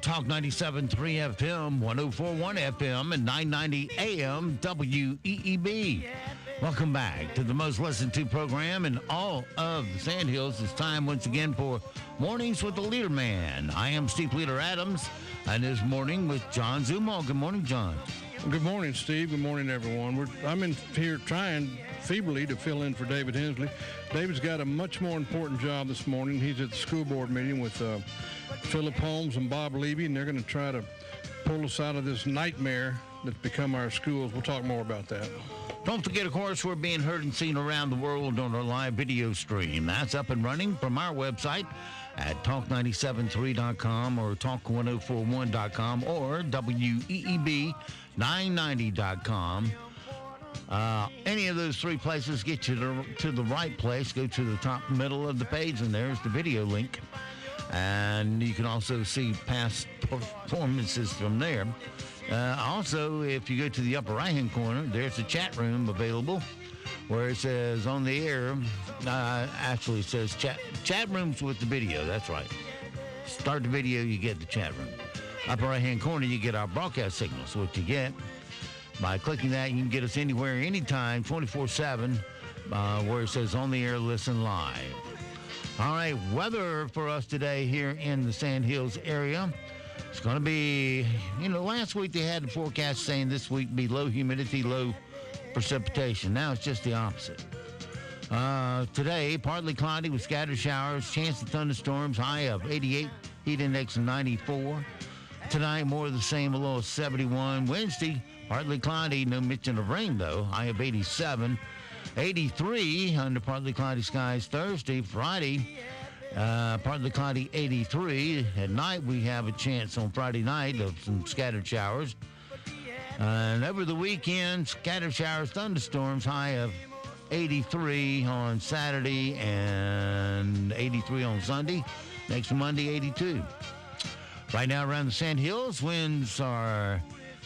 Talk 97.3 FM, 104.1 FM, and 990 AM WEEB. Welcome back to the most listened to program in all of the Sandhills. It's time once again for Mornings with the LeaderMan. I am Steve Leader Adams, and this morning with John Zumo. Good morning, John. Good morning, Steve. Good morning, everyone. I'm in here trying feebly to fill in for David Hensley. David's got a much more important job this morning. He's at the school board meeting with Philip Holmes and Bob Levy, and they're going to try to pull us out of this nightmare that's become our schools. We'll talk more about that. Don't forget, of course, we're being heard and seen around the world on our live video stream. That's up and running from our website at talk973.com or talk1041.com or WEEB990.com. Any of those three places get you to the right place. Go to the top middle of the page, and there's the video link. And you can also see past performances from there. Also, if you go to the upper right-hand corner, there's a chat room available where it says on the air, actually it says chat rooms with the video. That's right. Start the video, you get the chat room. Upper right-hand corner, you get our broadcast signals. What you get, by clicking that, you can get us anywhere, anytime, 24/7, where it says on the air, listen live. All right, weather for us today here in the Sandhills area. It's going to be, last week they had the forecast saying this week be low humidity, low precipitation. Now it's just the opposite. Today, partly cloudy with scattered showers, chance of thunderstorms, high of 88, heat index of 94. Tonight, more of the same, a low of 71. Wednesday, partly cloudy, no mention of rain though, high of 87. 83 under partly cloudy skies Thursday. Friday, partly cloudy 83. At night, we have a chance on Friday night of some scattered showers. And over the weekend, scattered showers, thunderstorms, high of 83 on Saturday and 83 on Sunday. Next Monday, 82. Right now around the Sandhills, winds are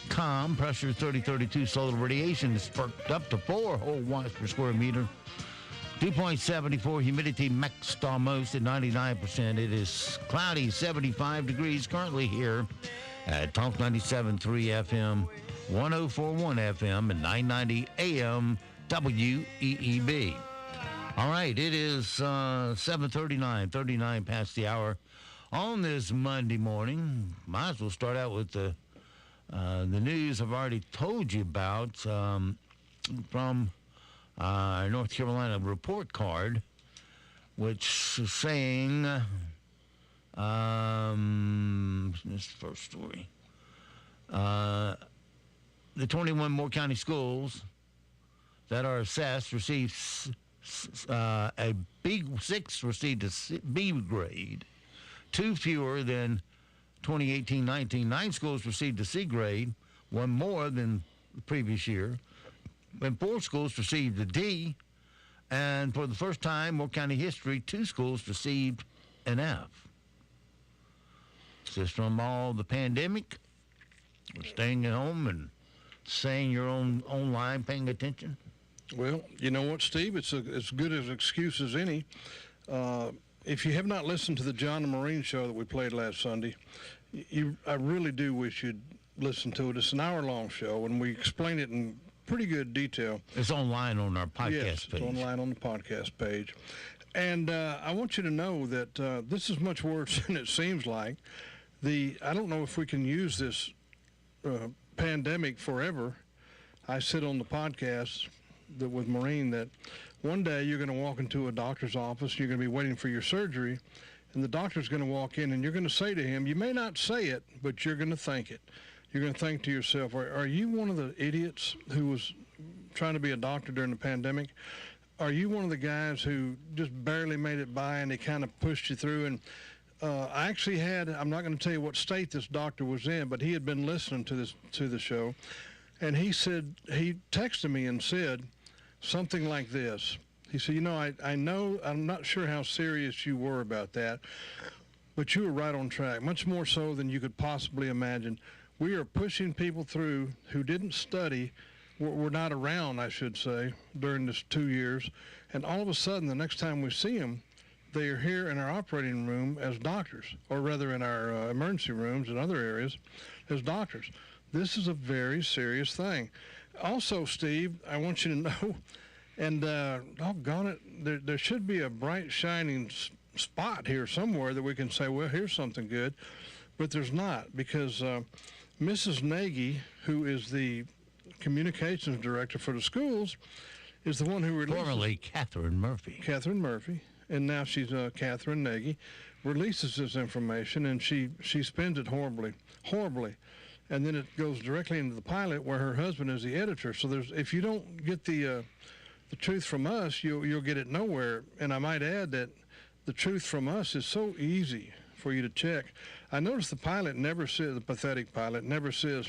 calm, pressure 30-32, solar radiation is perked up to 4 whole watts per square meter. 2.74, humidity maxed almost at 99%. It is cloudy, 75 degrees currently here at Talk 97.3 FM, 104.1 FM, and 990 AM WEEB. All right, it is 7:39, 39 past the hour on this Monday morning. Might as well start out with the news I've already told you about from our North Carolina report card, which is saying, this is the first story, the 21 Moore County schools that are assessed received a B6 received a B grade, 2 fewer than 2018-19. 9 schools received a C grade, 1 more than the previous year. And 4 schools received a D. And for the first time in Moore County history, 2 schools received an F. Is this from all the pandemic? Staying at home and saying you're online, paying attention? Well, you know what, Steve? It's as good an excuse as any. If you have not listened to the John and Maureen show that we played last Sunday, I really do wish you'd listen to it. It's an hour-long show, and we explain it in pretty good detail. It's online on our podcast page. Yes, it's online on the podcast page. And I want you to know that this is much worse than it seems like. I don't know if we can use this pandemic forever. I said on the podcast with Maureen that one day you're going to walk into a doctor's office, you're going to be waiting for your surgery, and the doctor's going to walk in and you're going to say to him, you may not say it, but you're going to think it. You're going to think to yourself, are you one of the idiots who was trying to be a doctor during the pandemic? Are you one of the guys who just barely made it by and they kind of pushed you through? And I actually I'm not going to tell you what state this doctor was in, but he had been listening to the show, and he texted me and said something like this. He said, I know, I'm not sure how serious you were about that, but you were right on track, much more so than you could possibly imagine. We are pushing people through who didn't study, were not around, I should say, during this 2 years, and all of a sudden, the next time we see them, They are here in our operating room as doctors, or rather in our emergency rooms and other areas as doctors. This is a very serious thing. Also, Steve, I want you to know, and doggone it, there should be a bright, shining spot here somewhere that we can say, well, here's something good, but there's not, because Mrs. Nagy, who is the communications director for the schools, is the one who releases... Formerly Catherine Murphy. Catherine Murphy, and now she's Catherine Nagy, releases this information, and she spins it horribly, and then it goes directly into the pilot where her husband is the editor. So if you don't get the truth from us, you'll get it nowhere. And I might add that the truth from us is so easy for you to check. I noticed the pilot never says, the pathetic pilot never says,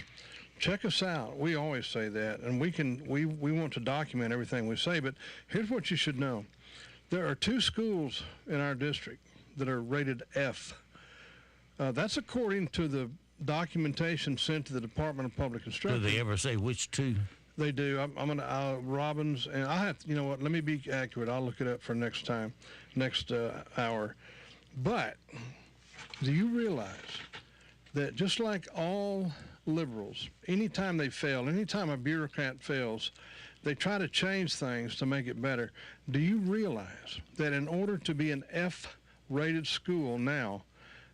check us out. We always say that, and we want to document everything we say. But here's what you should know: there are 2 schools in our district that are rated F. That's according to the documentation sent to the Department of Public Instruction. Do they ever say which 2? They do. I'm gonna Robbins, and I have to, you know what? Let me be accurate. I'll look it up for next hour. But do you realize that just like all liberals, anytime they fail, anytime a bureaucrat fails, they try to change things to make it better? Do you realize that in order to be an F-rated school now,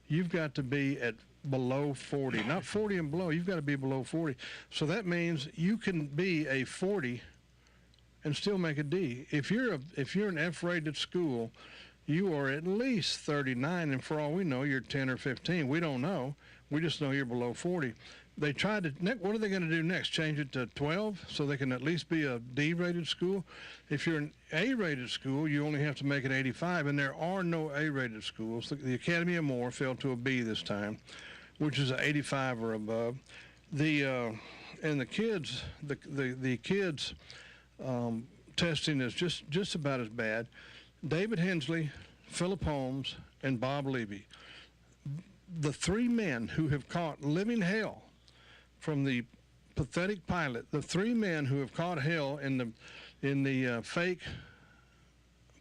you've got to be at below 40, not 40 and below. You've got to be below 40. So that means you can be a 40 and still make a D. If you're an F-rated school, you are at least 39, and for all we know, you're 10 or 15. We don't know. We just know you're below 40. They tried to, what are they going to do next? Change it to 12 so they can at least be a D-rated school? If you're an A-rated school, you only have to make it 85, and there are no A-rated schools. The Academy of Moore fell to a B this time, which is an 85 or above. And the kids, the kids' testing is just about as bad. David Hensley, Philip Holmes, and Bob Levy, the 3 men who have caught living hell from the pathetic pilot, the 3 men who have caught hell in the fake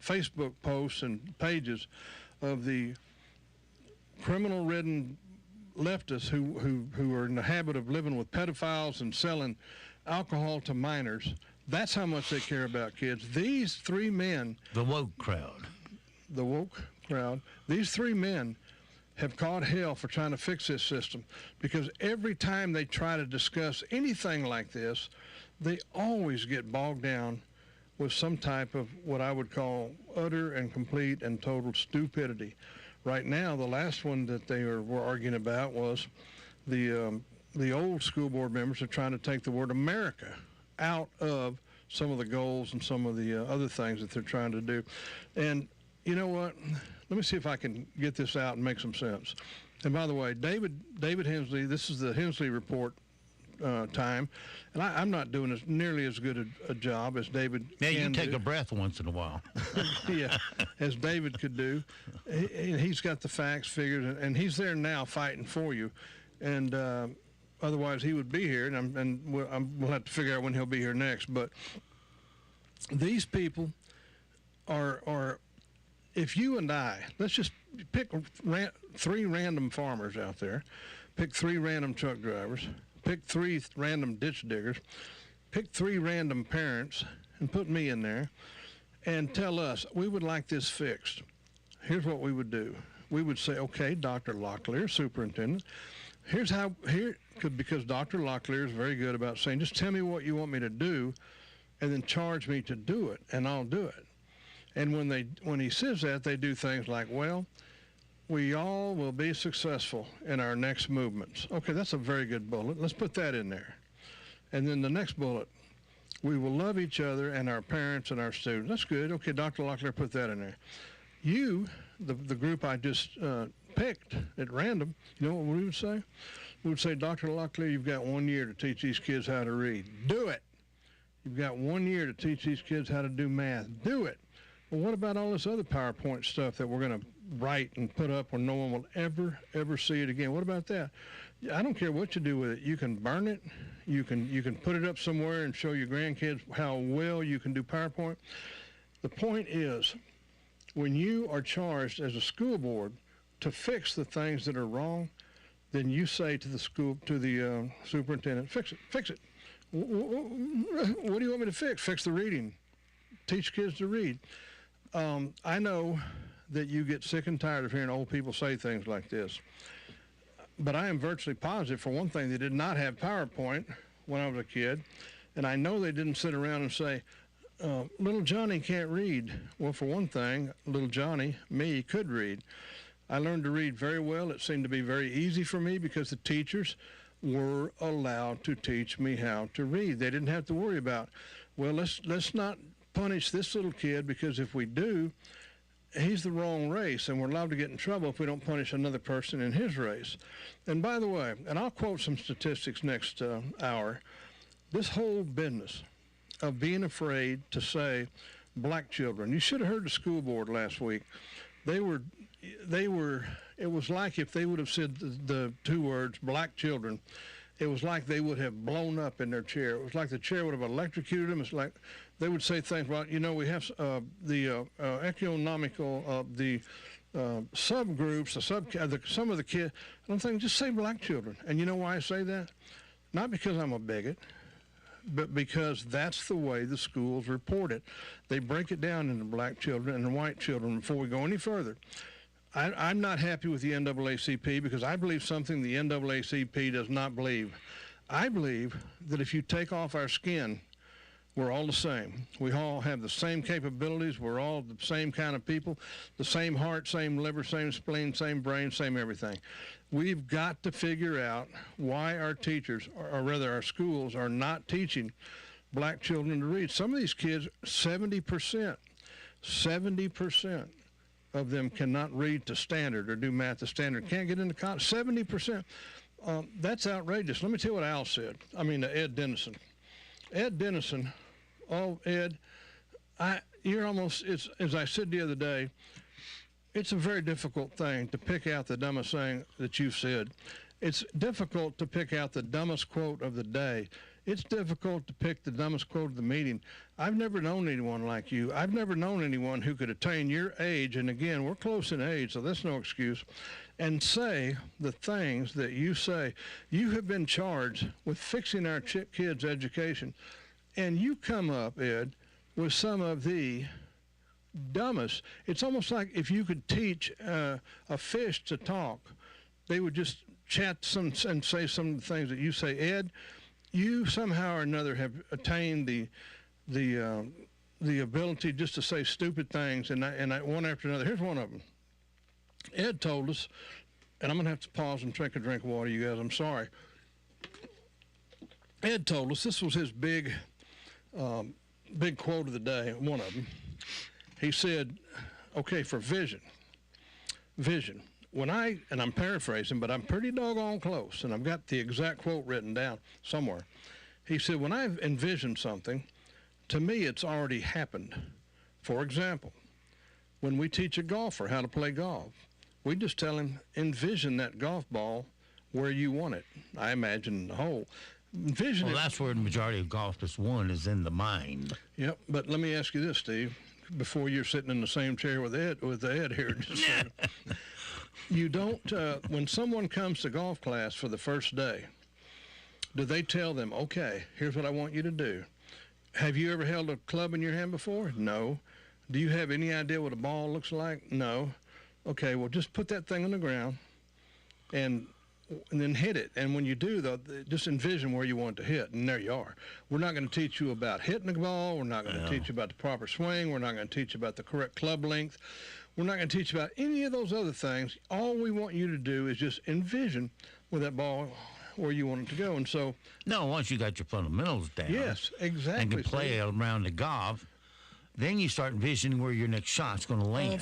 Facebook posts and pages of the criminal-ridden leftists who are in the habit of living with pedophiles and selling alcohol to minors. That's how much they care about kids. These 3 men... The woke crowd. The woke crowd. These 3 men have caught hell for trying to fix this system, because every time they try to discuss anything like this, they always get bogged down with some type of what I would call utter and complete and total stupidity. Right now, the last one that they were arguing about was the old school board members are trying to take the word America out of some of the goals and some of the other things that they're trying to do. And you know what? Let me see if I can get this out and make some sense. And by the way, David Hensley, this is the Hensley report time, and I'm not doing nearly as good a job as David Yeah, you can take do. a breath once in a while. Yeah, as David could do. He's got the facts, figures, and he's there now fighting for you. And otherwise, he would be here, and we'll have to figure out when he'll be here next. But these people are if you and I, let's just pick 3 random farmers out there, pick 3 random truck drivers, pick 3 random ditch diggers, pick 3 random parents, and put me in there, and tell us, we would like this fixed. Here's what we would do. We would say, okay, Dr. Locklear, superintendent, because Dr. Locklear is very good about saying, just tell me what you want me to do, and then charge me to do it, and I'll do it. And when he says that, they do things like, well, we all will be successful in our next movements. Okay, that's a very good bullet. Let's put that in there. And then the next bullet, we will love each other and our parents and our students. That's good. Okay, Dr. Locklear, put that in there. You, the group I just picked at random, you know what we would say? We would say, Dr. Locklear, you've got 1 year to teach these kids how to read. Do it. You've got 1 year to teach these kids how to do math. Do it. Well, what about all this other PowerPoint stuff that we're going to write and put up where no one will ever see it again? What about that? I don't care what you do with it. You can burn it. You can put it up somewhere and show your grandkids how well you can do PowerPoint. The point is, when you are charged as a school board to fix the things that are wrong, then you say to the superintendent, fix it. What do you want me to fix? Fix the reading. Teach kids to read. I know that you get sick and tired of hearing old people say things like this, but I am virtually positive, for one thing, they did not have PowerPoint when I was a kid, and I know they didn't sit around and say, little Johnny can't read. Well, for one thing, little Johnny, me, could read. I learned to read very well. It seemed to be very easy for me because the teachers were allowed to teach me how to read. They didn't have to worry about, well, let's not punish this little kid, because if we do, he's the wrong race, and we're allowed to get in trouble if we don't punish another person in his race. And by the way, and I'll quote some statistics next hour, this whole business of being afraid to say black children. You should have heard the school board last week. It was like if they would have said the two words black children, it was like they would have blown up in their chair. It was like the chair would have electrocuted them. It's like they would say things about, we have the economical, the subgroups, some of the kids. I'm thinking, just say black children. And you know why I say that? Not because I'm a bigot, but because that's the way the schools report it. They break it down into black children and white children. Before we go any further, I'm not happy with the NAACP because I believe something the NAACP does not believe. I believe that if you take off our skin, we're all the same. We all have the same capabilities. We're all the same kind of people, the same heart, same liver, same spleen, same brain, same everything. We've got to figure out why our teachers, or rather our schools, are not teaching black children to read. Some of these kids, 70% of them cannot read to standard or do math to standard, can't get into college. 70%. That's outrageous. Let me tell you what Ed Dennison. Ed Dennison, Ed, you're almost, as I said the other day, it's a very difficult thing to pick out the dumbest thing that you've said. It's difficult to pick out the dumbest quote of the day. It's difficult to pick the dumbest quote of the meeting. I've never known anyone like you. I've never known anyone who could attain your age, and again, we're close in age, so that's no excuse, and say the things that you say. You have been charged with fixing our kids' education, and you come up, Ed, with some of the dumbest. It's almost like if you could teach a fish to talk, they would just chat and say some of the things that you say. Ed, you somehow or another have attained the ability just to say stupid things, and I one after another. Here's one of them. Ed told us, and I'm going to have to pause and take a drink of water, you guys. I'm sorry. Ed told us, this was his big quote of the day, one of them. He said, okay, for vision, and I'm paraphrasing, but I'm pretty doggone close, and I've got the exact quote written down somewhere. He said, when I envision something, to me it's already happened. For example, when we teach a golfer how to play golf, we just tell him, envision that golf ball where you want it. I imagine the hole. Envision it. That's where the majority of golf is won, is in the mind. Yep, but let me ask you this, Steve, before you're sitting in the same chair with Ed here. Just you don't, when someone comes to golf class for the first day, do they tell them, okay, here's what I want you to do? Have you ever held a club in your hand before? No. Do you have any idea what a ball looks like? No. Okay, well, just put that thing on the ground and then hit it. And when you do, though, just envision where you want to hit, and there you are. We're not going to teach you about hitting the ball. We're not going to teach you about the proper swing. We're not going to teach you about the correct club length. We're not going to teach you about any of those other things. All we want you to do is just envision with that ball where you want it to go. And so... No, once you got your fundamentals down. Yes, exactly. And can play around the golf, then you start envisioning where your next shot's going to land.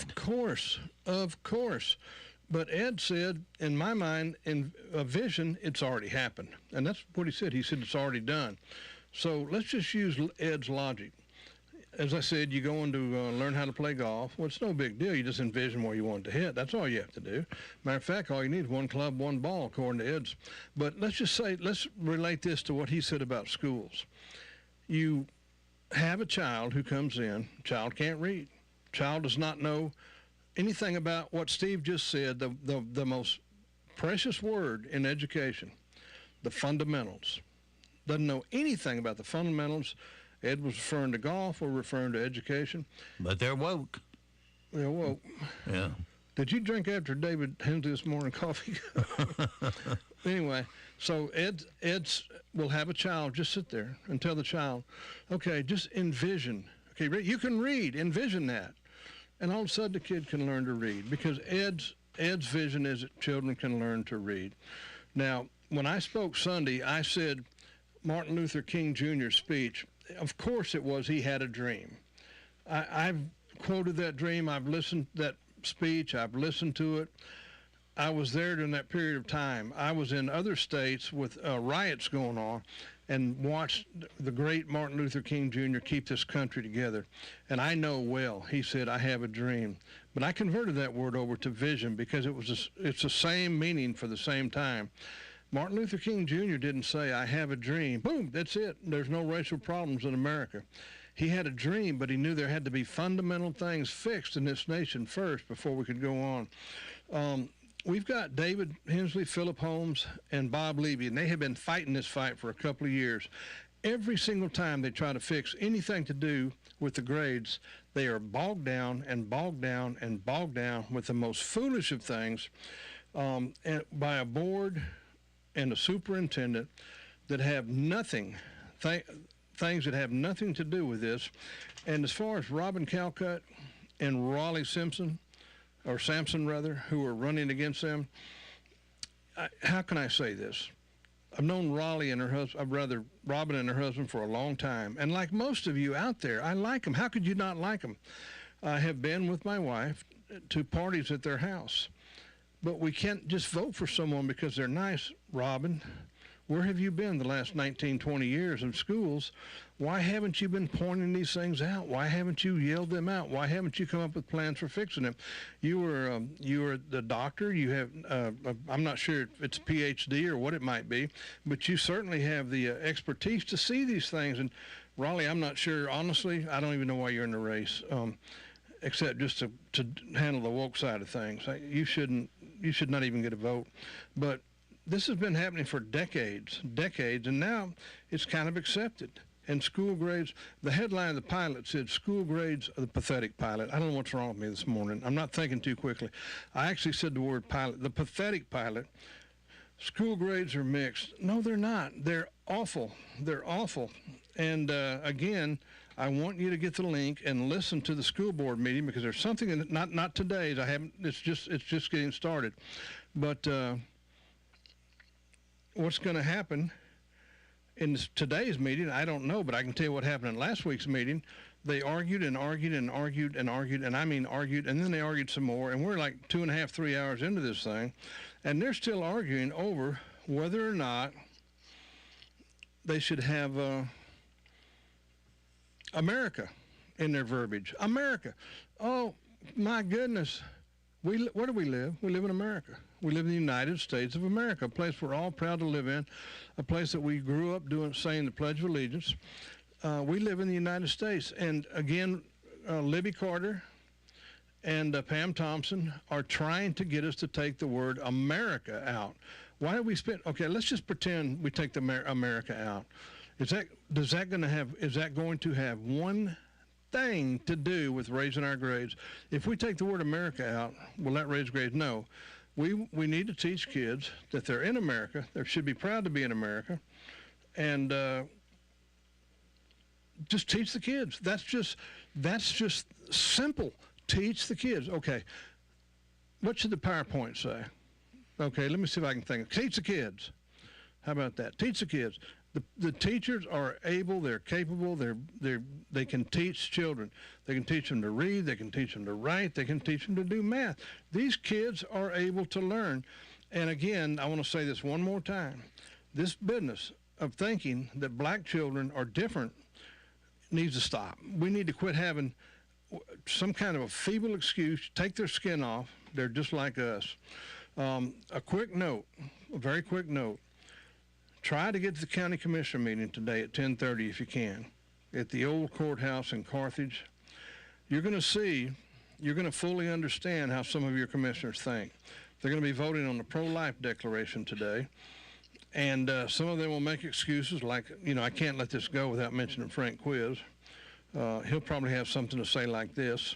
Of course. But Ed said, in my mind, in a vision, it's already happened. And that's what he said. He said it's already done. So let's just use Ed's logic. As I said, you go in to learn how to play golf. Well, it's no big deal. You just envision where you want to hit. That's all you have to do. Matter of fact, all you need is one club, one ball, according to Ed's. But let's relate this to what he said about schools. You have a child who comes in. Child can't read. child does not know anything about what Steve just said, the most precious word in education, the fundamentals. Doesn't know anything about the fundamentals. Ed was referring to golf or referring to education. But they're woke. They're woke. Yeah. Did you drink after David Hensley this morning coffee? Anyway, so Ed's will have a child just sit there and tell the child, okay, just envision. Okay, you can read, envision that. And all of a sudden the kid can learn to read, because Ed's vision is that children can learn to read. Now, when I spoke Sunday, I said Martin Luther King Jr.'s speech, of course it was he had a dream. I've quoted that dream. I've listened to that speech. I've listened to it. I was there during that period of time. I was in other states with riots going on and watched the great Martin Luther King Jr. keep this country together. And I know well, he said, I have a dream. But I converted that word over to vision, because it's the same meaning for the same time. Martin Luther King Jr. didn't say, I have a dream. Boom, that's it. There's no racial problems in America. He had a dream, but he knew there had to be fundamental things fixed in this nation first before we could go on. We've got David Hensley, Philip Holmes, and Bob Levy, and they have been fighting this fight for a couple of years. Every single time they try to fix anything to do with the grades, they are bogged down and bogged down and bogged down with the most foolish of things, and by a board and a superintendent that have nothing, things that have nothing to do with this. And as far as Robin Calcutt and Raleigh Simpson, or Sampson rather, who are running against them, how can I say this? I've known Raleigh and her husband, Robin and her husband, for a long time. And like most of you out there, I like them. How could you not like them? I have been with my wife to parties at their house. But we can't just vote for someone because they're nice. Robin, where have you been the last 19, 20 years in schools? Why haven't you been pointing these things out? Why haven't you yelled them out? Why haven't you come up with plans for fixing them? You were the doctor. You have, I'm not sure if it's a PhD or what it might be, but you certainly have the expertise to see these things. And Raleigh, I'm not sure, honestly, I don't even know why you're in the race, except just to handle the woke side of things. You should not even get a vote. But this has been happening for decades, and now it's kind of accepted. And school grades, the headline of the pilot said, school grades are the pathetic pilot. I don't know what's wrong with me this morning. I'm not thinking too quickly. I actually said the word pilot, the pathetic pilot. School grades are mixed. No, they're not. They're awful. They're awful. And again, I want you to get the link and listen to the school board meeting, because there's something in it, not today's. It's just getting started. But what's going to happen in today's meeting, I don't know, but I can tell you what happened in last week's meeting. They argued and argued and argued and argued, and I mean argued, and then they argued some more, and we're like 2.5, 3 hours into this thing, and they're still arguing over whether or not they should have America in their verbiage. America. Oh, my goodness. Where do we live? We live in America. We live in the United States of America, a place we're all proud to live in, a place that we grew up saying the Pledge of Allegiance. We live in the United States. And again, Libby Carter and Pam Thompson are trying to get us to take the word America out. Why do we okay, let's just pretend we take the America out. Is that going to have one thing to do with raising our grades? If we take the word America out, will that raise grades? No. We need to teach kids that they're in America. They should be proud to be in America, and just teach the kids. That's just simple. Teach the kids. Okay, what should the PowerPoint say? Okay, let me see if I can think. Teach the kids. How about that? Teach the kids. The teachers are able, they're capable, they can teach children. They can teach them to read, they can teach them to write, they can teach them to do math. These kids are able to learn. And again, I want to say this one more time. This business of thinking that black children are different needs to stop. We need to quit having some kind of a feeble excuse, take their skin off. They're just like us. A quick note, a very quick note. Try to get to the county commissioner meeting today at 10:30 if you can, at the old courthouse in Carthage. You're going to see you're going to fully understand how some of your commissioners think. They're going to be voting on the pro-life declaration today. And some of them will make excuses like, I can't let this go without mentioning Frank Quiz. He'll probably have something to say like this.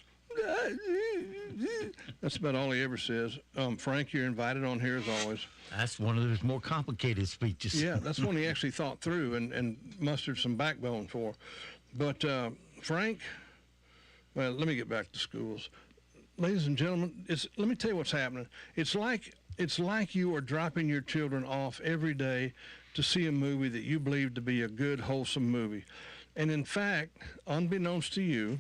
That's about all he ever says. Frank, you're invited on here as always. That's one of those more complicated speeches. Yeah, that's one he actually thought through and mustered some backbone for. But Frank, well, let me get back to schools. Ladies and gentlemen, let me tell you what's happening. It's like you are dropping your children off every day to see a movie that you believe to be a good, wholesome movie. And in fact, unbeknownst to you,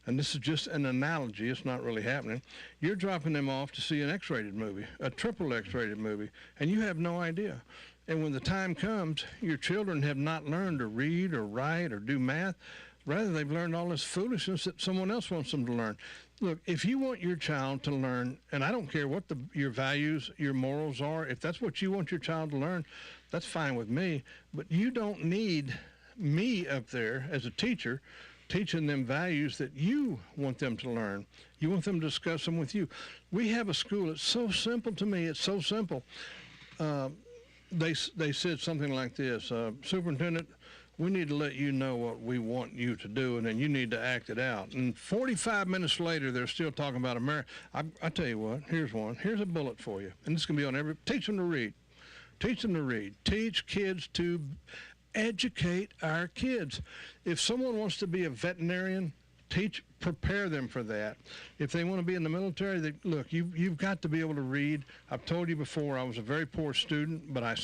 and this is just an analogy, it's not really happening, you're dropping them off to see an X-rated movie, a triple X-rated movie, and you have no idea. And when the time comes, your children have not learned to read or write or do math. Rather, they've learned all this foolishness that someone else wants them to learn. Look, if you want your child to learn, and I don't care what your values, your morals are, if that's what you want your child to learn, that's fine with me. But you don't need me up there as a teacher teaching them values that you want them to learn. You want them to discuss them with you. We have a school, it's so simple to me, it's so simple. They said something like this, Superintendent, we need to let you know what we want you to do, and then you need to act it out. And 45 minutes later, they're still talking about America. I tell you what, here's one. Here's a bullet for you. And this can be on teach them to read. Teach them to read. Teach kids to educate our kids. If someone wants to be a veterinarian, prepare them for that. If they want to be in the military, look, you've got to be able to read. I've told you before, I was a very poor student, but I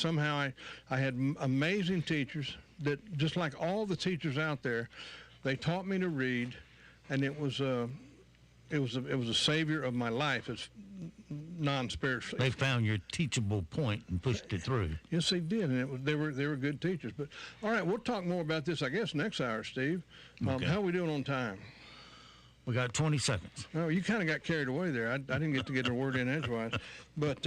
had amazing teachers that, just like all the teachers out there, they taught me to read, and it was a savior of my life. It's non-spiritual. They found your teachable point and pushed it through. Yes, they did, and they were good teachers. But all right, we'll talk more about this, I guess, next hour, Steve. Okay. How are we doing on time? We got 20 seconds. Oh, you kind of got carried away there. I didn't get to get a word in edgewise. But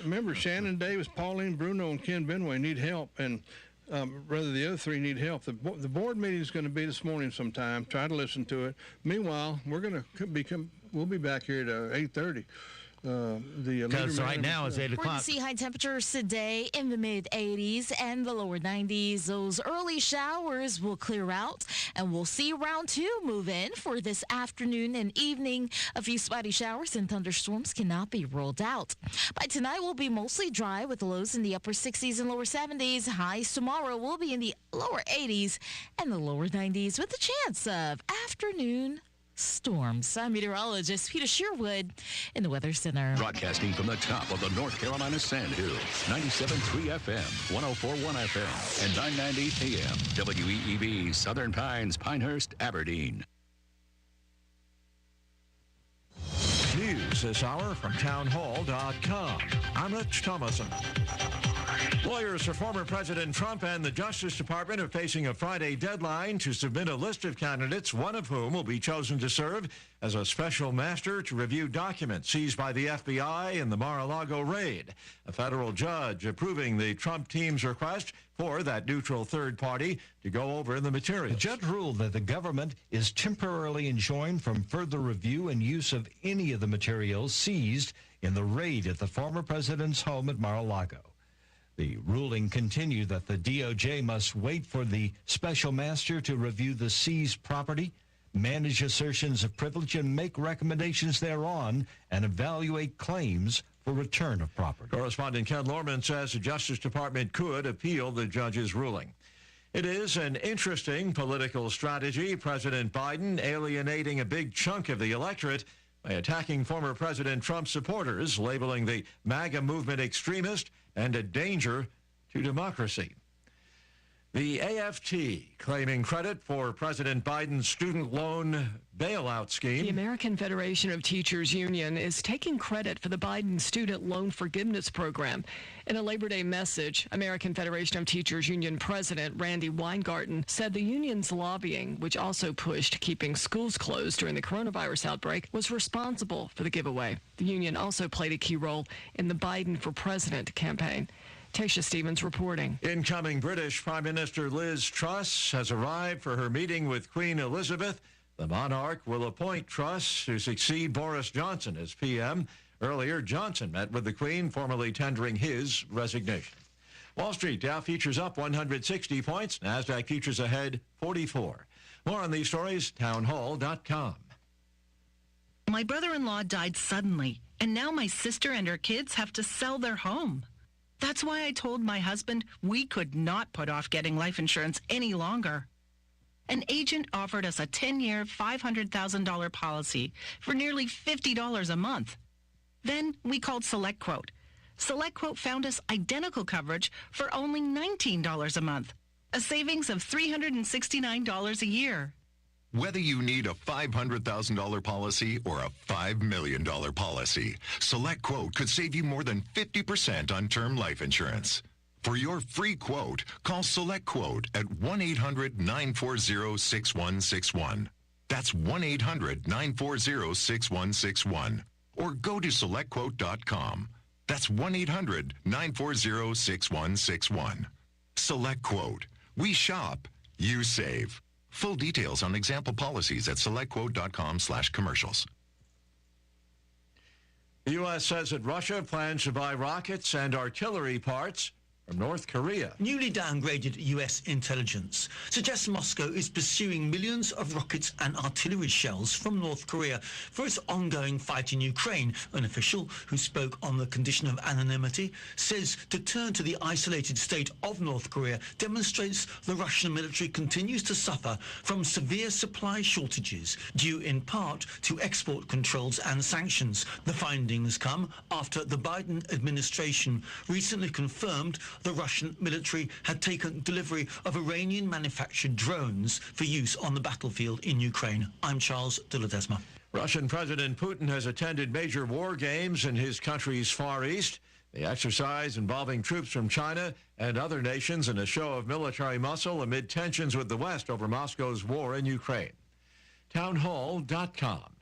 remember, Shannon Davis, Pauline Bruno, and Ken Benway need help, and rather the other three need help. The board meeting is going to be this morning sometime. Try to listen to it. Meanwhile, we'll be back here at 8:30. Because right now it's 8 o'clock. We're going to see high temperatures today in the mid-80s and the lower 90s. Those early showers will clear out, and we'll see round 2 move in for this afternoon and evening. A few spotty showers and thunderstorms cannot be ruled out. By tonight, we'll be mostly dry with lows in the upper 60s and lower 70s. Highs tomorrow will be in the lower 80s and the lower 90s with a chance of afternoon storms. I'm meteorologist Peter Sherwood in the Weather Center. Broadcasting from the top of the North Carolina Sandhills, 97.3 FM, 104.1 FM, and 990 AM. WEEB, Southern Pines, Pinehurst, Aberdeen. News this hour from townhall.com. I'm Rich Thomason. Lawyers for former President Trump and the Justice Department are facing a Friday deadline to submit a list of candidates, one of whom will be chosen to serve as a special master to review documents seized by the FBI in the Mar-a-Lago raid. A federal judge approving the Trump team's request for that neutral third party to go over the materials. The judge ruled that the government is temporarily enjoined from further review and use of any of the materials seized in the raid at the former president's home at Mar-a-Lago. The ruling continued that the DOJ must wait for the special master to review the seized property, manage assertions of privilege, and make recommendations thereon, and evaluate claims for return of property. Correspondent Ken Lorman says the Justice Department could appeal the judge's ruling. It is an interesting political strategy. President Biden alienating a big chunk of the electorate by attacking former President Trump's supporters, labeling the MAGA movement extremist and a danger to democracy. The AFT claiming credit for President Biden's student loan bailout scheme. The American Federation of Teachers Union is taking credit for the Biden student loan forgiveness program. In a Labor Day message, American Federation of Teachers Union President Randy Weingarten said the union's lobbying, which also pushed keeping schools closed during the coronavirus outbreak, was responsible for the giveaway. The union also played a key role in the Biden for President campaign. Tasha Stevens reporting. Incoming British Prime Minister Liz Truss has arrived for her meeting with Queen Elizabeth. The monarch will appoint trusts to succeed Boris Johnson as PM. Earlier, Johnson met with the Queen, formally tendering his resignation. Wall Street, Dow futures up 160 points. NASDAQ futures ahead 44. More on these stories, townhall.com. My brother-in-law died suddenly, and now my sister and her kids have to sell their home. That's why I told my husband we could not put off getting life insurance any longer. An agent offered us a 10-year, $500,000 policy for nearly $50 a month. Then we called SelectQuote. SelectQuote found us identical coverage for only $19 a month, a savings of $369 a year. Whether you need a $500,000 policy or a $5 million policy, SelectQuote could save you more than 50% on term life insurance. For your free quote, call SelectQuote at 1-800-940-6161. That's 1-800-940-6161. Or go to SelectQuote.com. That's 1-800-940-6161. SelectQuote. We shop, you save. Full details on example policies at SelectQuote.com/commercials. The U.S. says that Russia plans to buy rockets and artillery parts from North Korea. Newly downgraded U.S. intelligence suggests Moscow is pursuing millions of rockets and artillery shells from North Korea for its ongoing fight in Ukraine. An official who spoke on the condition of anonymity says to turn to the isolated state of North Korea demonstrates the Russian military continues to suffer from severe supply shortages due in part to export controls and sanctions. The findings come after the Biden administration recently confirmed the Russian military had taken delivery of Iranian-manufactured drones for use on the battlefield in Ukraine. I'm Charles de Ledesma. Russian President Putin has attended major war games in his country's Far East. The exercise involving troops from China and other nations in a show of military muscle amid tensions with the West over Moscow's war in Ukraine. Townhall.com.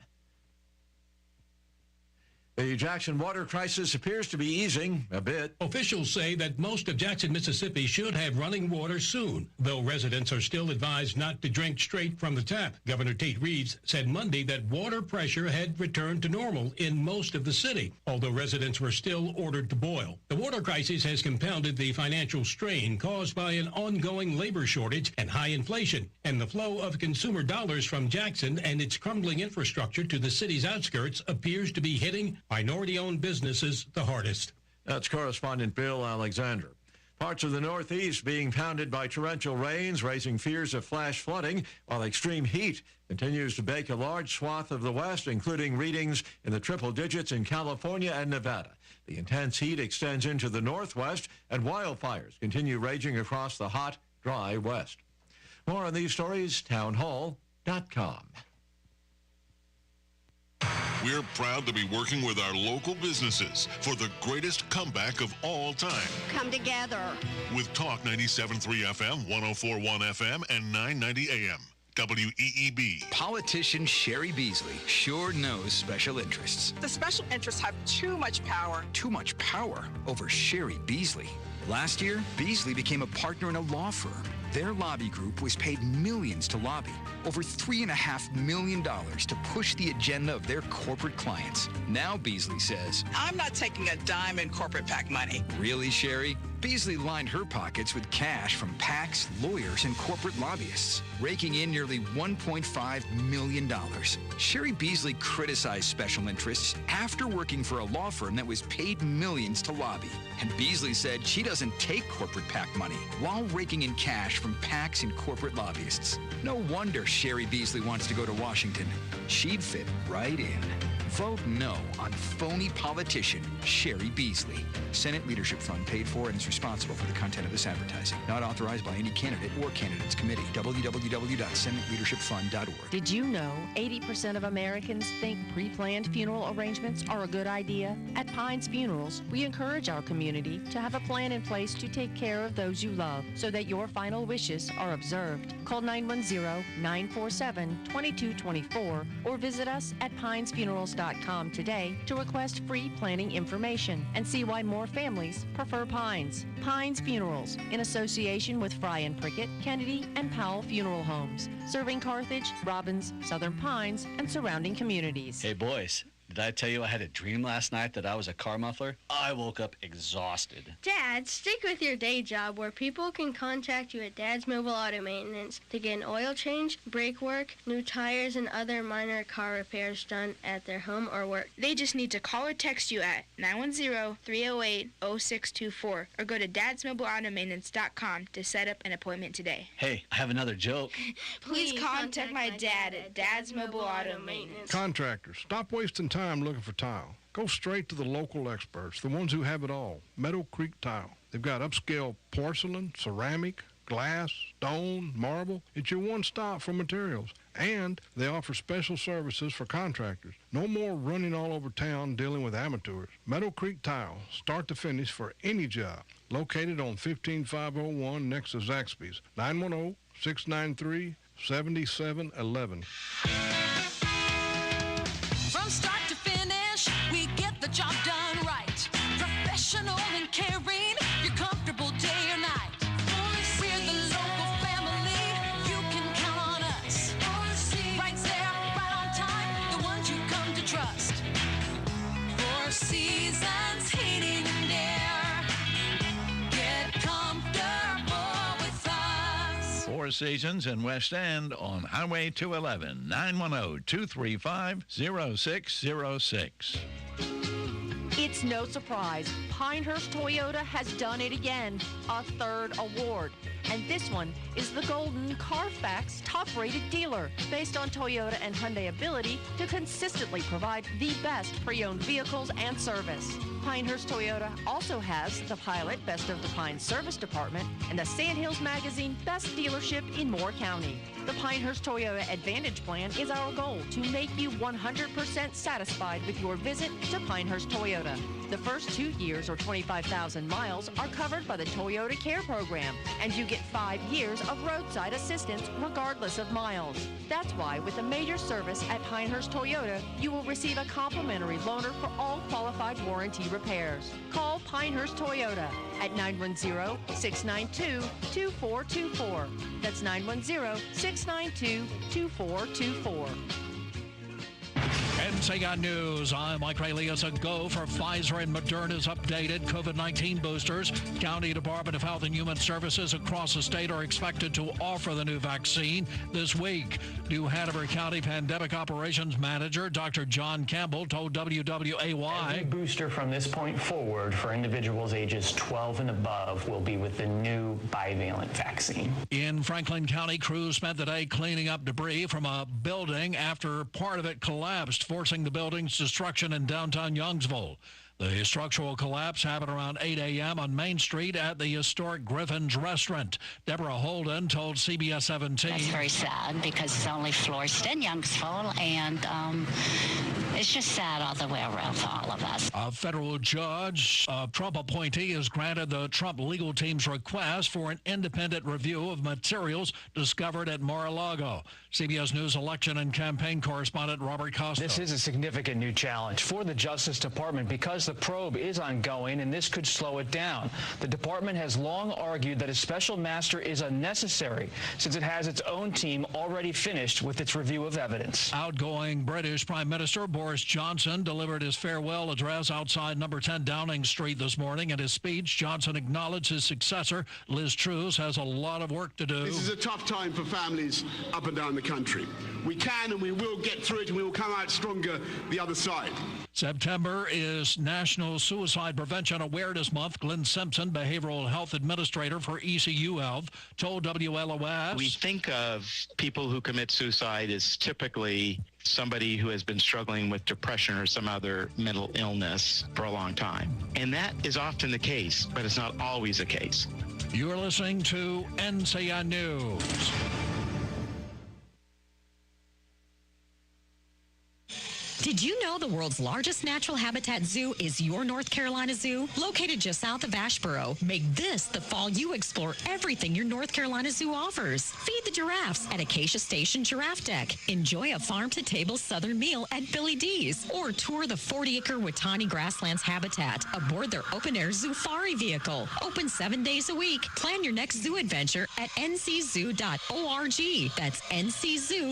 The Jackson water crisis appears to be easing a bit. Officials say that most of Jackson, Mississippi should have running water soon, though residents are still advised not to drink straight from the tap. Governor Tate Reeves said Monday that water pressure had returned to normal in most of the city, although residents were still ordered to boil. The water crisis has compounded the financial strain caused by an ongoing labor shortage and high inflation, and the flow of consumer dollars from Jackson and its crumbling infrastructure to the city's outskirts appears to be hitting minority-owned businesses the hardest. That's correspondent Bill Alexander. Parts of the Northeast being pounded by torrential rains, raising fears of flash flooding, while extreme heat continues to bake a large swath of the West, including readings in the triple digits in California and Nevada. The intense heat extends into the Northwest, and wildfires continue raging across the hot, dry West. More on these stories, townhall.com. We're proud to be working with our local businesses for the greatest comeback of all time. Come together. With Talk 97.3 FM, 104.1 FM, and 990 AM. WEEB. Politician Sherry Beasley sure knows special interests. The special interests have too much power. Too much power over Sherry Beasley. Last year, Beasley became a partner in a law firm. Their lobby group was paid millions to lobby, over $3.5 million to push the agenda of their corporate clients. Now Beasley says, I'm not taking a dime in corporate PAC money. Really, Sherry? Beasley lined her pockets with cash from PACs, lawyers, and corporate lobbyists, raking in nearly $1.5 million. Sherry Beasley criticized special interests after working for a law firm that was paid millions to lobby. And Beasley said she doesn't take corporate PAC money while raking in cash from PACs and corporate lobbyists. No wonder Sherry Beasley wants to go to Washington. She'd fit right in. Vote no on phony politician Sherry Beasley. Senate Leadership Fund paid for and is responsible for the content of this advertising. Not authorized by any candidate or candidates committee. www.senateleadershipfund.org. Did you know 80% of Americans think pre-planned funeral arrangements are a good idea? At Pines Funerals, we encourage our community to have a plan in place to take care of those you love so that your final wishes are observed. Call 910-947-2224 or visit us at pinesfunerals.com today to request free planning information and see why more families prefer Pines. Pines Funerals, in association with Fry and Prickett, Kennedy, and Powell Funeral Homes, serving Carthage, Robbins, Southern Pines, and surrounding communities. Hey, boys. Did I tell you I had a dream last night that I was a car muffler? I woke up exhausted. Dad, stick with your day job where people can contact you at Dad's Mobile Auto Maintenance to get an oil change, brake work, new tires, and other minor car repairs done at their home or work. They just need to call or text you at 910-308-0624 or go to dadsmobileautomaintenance.com to set up an appointment today. Hey, I have another joke. Please contact my dad at Dad's Mobile Auto Maintenance. Contractors, stop wasting time looking for tile. Go straight to the local experts, the ones who have it all. Meadow Creek Tile. They've got upscale porcelain, ceramic, glass, stone, marble. It's your one stop for materials. And they offer special services for contractors. No more running all over town dealing with amateurs. Meadow Creek Tile, start to finish for any job. Located on 15501 next to Zaxby's. 910-693-7711. From start to finish, we get the job done right. Professional and caring, you're comfortable day or night. We're the local family, you can count on us. Right there, right on time, the ones you come to trust. 4 Seasons Heating and Air. Get comfortable with us. 4 Seasons in West End on Highway 211, 910-235-0606. It's no surprise, Pinehurst Toyota has done it again, a 3rd award. And this one is the Golden Carfax top-rated dealer, based on Toyota and Hyundai ability to consistently provide the best pre-owned vehicles and service. Pinehurst Toyota also has the Pilot Best of the Pines Service Department and the Sandhills Magazine Best Dealership in Moore County. The Pinehurst Toyota Advantage Plan is our goal to make you 100% satisfied with your visit to Pinehurst Toyota. The first 2 years or 25,000 miles are covered by the Toyota Care Program, and you get 5 years of roadside assistance regardless of miles. That's why with a major service at Pinehurst Toyota, you will receive a complimentary loaner for all qualified warranty repairs. Call Pinehurst Toyota at 910-692-2424. That's 910-692-2424. NCI News, I'm Mike Raylius. A go for Pfizer and Moderna's updated COVID-19 boosters. County Department of Health and Human Services across the state are expected to offer the new vaccine this week. New Hanover County Pandemic Operations Manager Dr. John Campbell told WWAY. Every booster from this point forward for individuals ages 12 and above will be with the new bivalent vaccine. In Franklin County, crews spent the day cleaning up debris from a building after part of it collapsed, forcing the building's destruction in downtown Youngsville. The structural collapse happened around 8 a.m. on Main Street at the historic Griffin's Restaurant. Deborah Holden told CBS 17. That's very sad because it's only floors in Youngsville, and it's just sad all the way around for all of us. A federal judge, a Trump appointee, has granted the Trump legal team's request for an independent review of materials discovered at Mar-a-Lago. CBS News election and campaign correspondent Robert Costa. This is a significant new challenge for the Justice Department because the probe is ongoing and this could slow it down. The department has long argued that a special master is unnecessary since it has its own team already finished with its review of evidence. Outgoing British Prime Minister Boris Johnson delivered his farewell address outside number 10 Downing Street this morning. In his speech, Johnson acknowledged his successor, Liz Truss, has a lot of work to do. This is a tough time for families up and down the country. We can and we will get through it, and we will come out stronger the other side. September is National Suicide Prevention Awareness Month. Glenn Simpson, Behavioral Health Administrator for ECU Health, told WLOS. We think of people who commit suicide as typically somebody who has been struggling with depression or some other mental illness for a long time. And that is often the case, but it's not always the case. You're listening to NCI News. Did you know the world's largest natural habitat zoo is your North Carolina Zoo? Located just south of Asheboro, make this the fall you explore everything your North Carolina Zoo offers. Feed the giraffes at Acacia Station Giraffe Deck. Enjoy a farm-to-table southern meal at Billy D's. Or tour the 40-acre Watani Grasslands habitat aboard their open-air Zoofari vehicle. Open 7 days a week. Plan your next zoo adventure at nczoo.org. That's nczoo.org.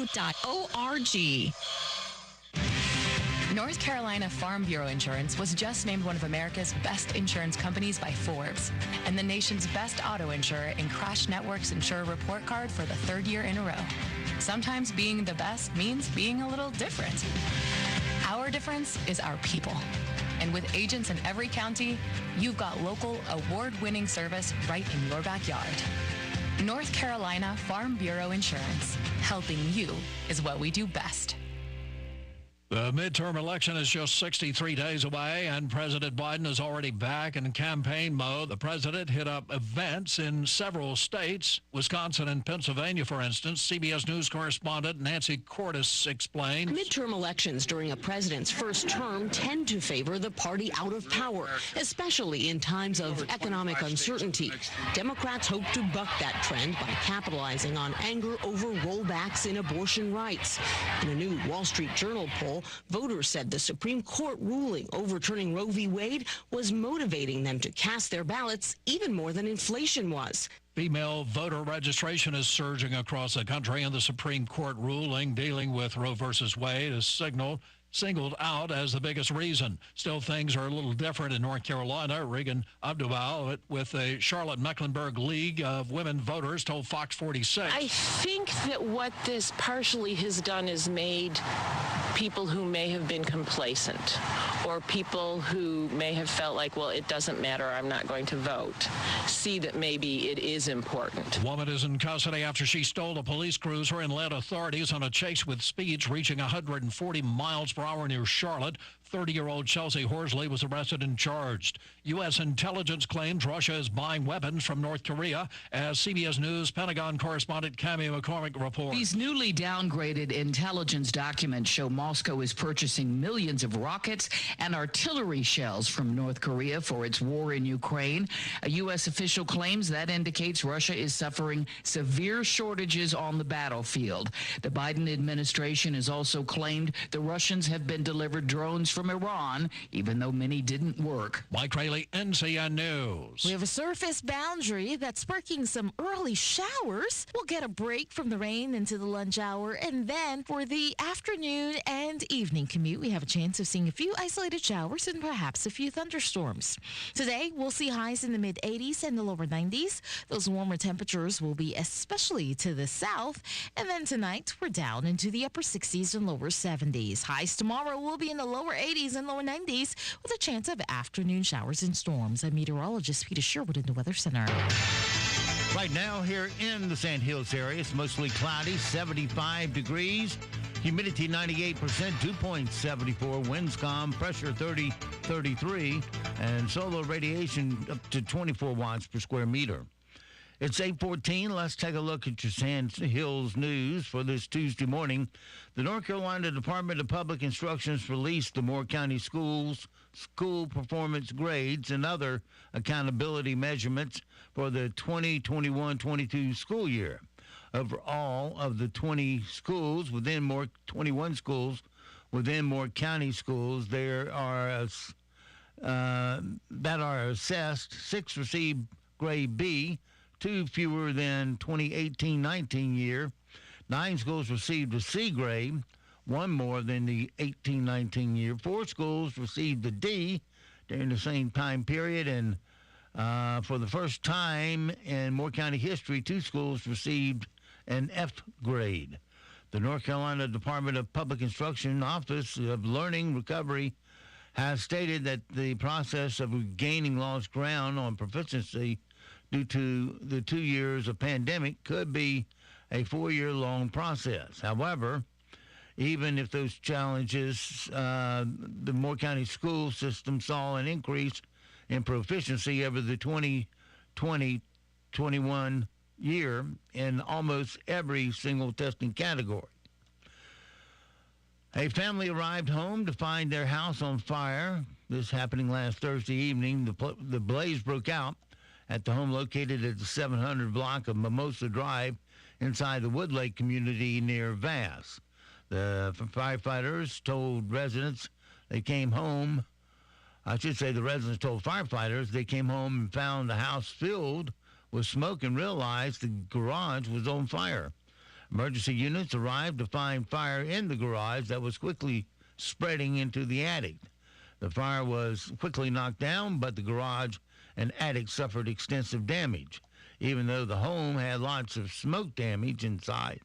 North Carolina Farm Bureau Insurance was just named one of America's best insurance companies by Forbes and the nation's best auto insurer in Crash Network's Insurer Report Card for the 3rd year in a row. Sometimes being the best means being a little different. Our difference is our people. And with agents in every county, you've got local award-winning service right in your backyard. North Carolina Farm Bureau Insurance. Helping you is what we do best. The midterm election is just 63 days away, and President Biden is already back in campaign mode. The president hit up events in several states, Wisconsin and Pennsylvania, for instance. CBS News correspondent Nancy Cordes explains. Midterm elections during a president's first term tend to favor the party out of power, especially in times of economic uncertainty. Democrats hope to buck that trend by capitalizing on anger over rollbacks in abortion rights. In a new Wall Street Journal poll, voters said the Supreme Court ruling overturning Roe v. Wade was motivating them to cast their ballots even more than inflation was. Female voter registration is surging across the country, and the Supreme Court ruling dealing with Roe v. Wade is singled out as the biggest reason. Still, things are a little different in North Carolina. Regan Abdubal with the Charlotte-Mecklenburg League of Women Voters told Fox 46. I think that what this partially has done is made people who may have been complacent or people who may have felt like, well, it doesn't matter, I'm not going to vote, see that maybe it is important. Woman is in custody after she stole a police cruiser and led authorities on a chase with speeds reaching 140 miles per hour near Charlotte. 30-year-old Chelsea Horsley was arrested and charged. U.S. intelligence claims Russia is buying weapons from North Korea, as CBS News Pentagon correspondent Cammie McCormick reports. These newly downgraded intelligence documents show Moscow is purchasing millions of rockets and artillery shells from North Korea for its war in Ukraine. A U.S. official claims that indicates Russia is suffering severe shortages on the battlefield. The Biden administration has also claimed the Russians have been delivered drones from Iran, even though many didn't work. Mike Rayleigh, NCN News. We have a surface boundary that's sparking some early showers. We'll get a break from the rain into the lunch hour, and then for the afternoon and evening commute, we have a chance of seeing a few isolated showers and perhaps a few thunderstorms. Today, we'll see highs in the mid-80s and the lower 90s. Those warmer temperatures will be especially to the south, and then tonight, we're down into the upper 60s and lower 70s. Highs tomorrow will be in the lower 80s and lower 90s with a chance of afternoon showers and storms. I'm meteorologist Peter Sherwood in the Weather Center. Right now here in the Sand Hills area, it's mostly cloudy, 75 degrees, humidity 98%, 2.74, winds calm, pressure 33, and solar radiation up to 24 watts per square meter. It's 8:14. Let's take a look at your Sand Hills news for this Tuesday morning. The North Carolina Department of Public Instruction released the Moore County Schools school performance grades and other accountability measurements for the 2021-22 school year. Of all of the 21 schools within Moore County schools, there are that are assessed. 6 received grade B, 2 fewer than 2018-19 year. 9 schools received a C grade, 1 more than the 18-19 year. 4 schools received a D during the same time period, and for the first time in Moore County history, 2 schools received an F grade. The North Carolina Department of Public Instruction Office of Learning Recovery has stated that the process of regaining lost ground on proficiency due to the 2 years of pandemic could be a 4-year-long process. However, even if those challenges, the Moore County school system saw an increase in proficiency over the 2020-21 year in almost every single testing category. A family arrived home to find their house on fire. This happening last Thursday evening. The blaze broke out at the home located at the 700 block of Mimosa Drive inside the Woodlake community near Vass. The firefighters told residents they came home. The residents told firefighters they came home and found the house filled with smoke and realized the garage was on fire. Emergency units arrived to find fire in the garage that was quickly spreading into the attic. The fire was quickly knocked down, but the garage and attic suffered extensive damage. Even though the home had lots of smoke damage inside,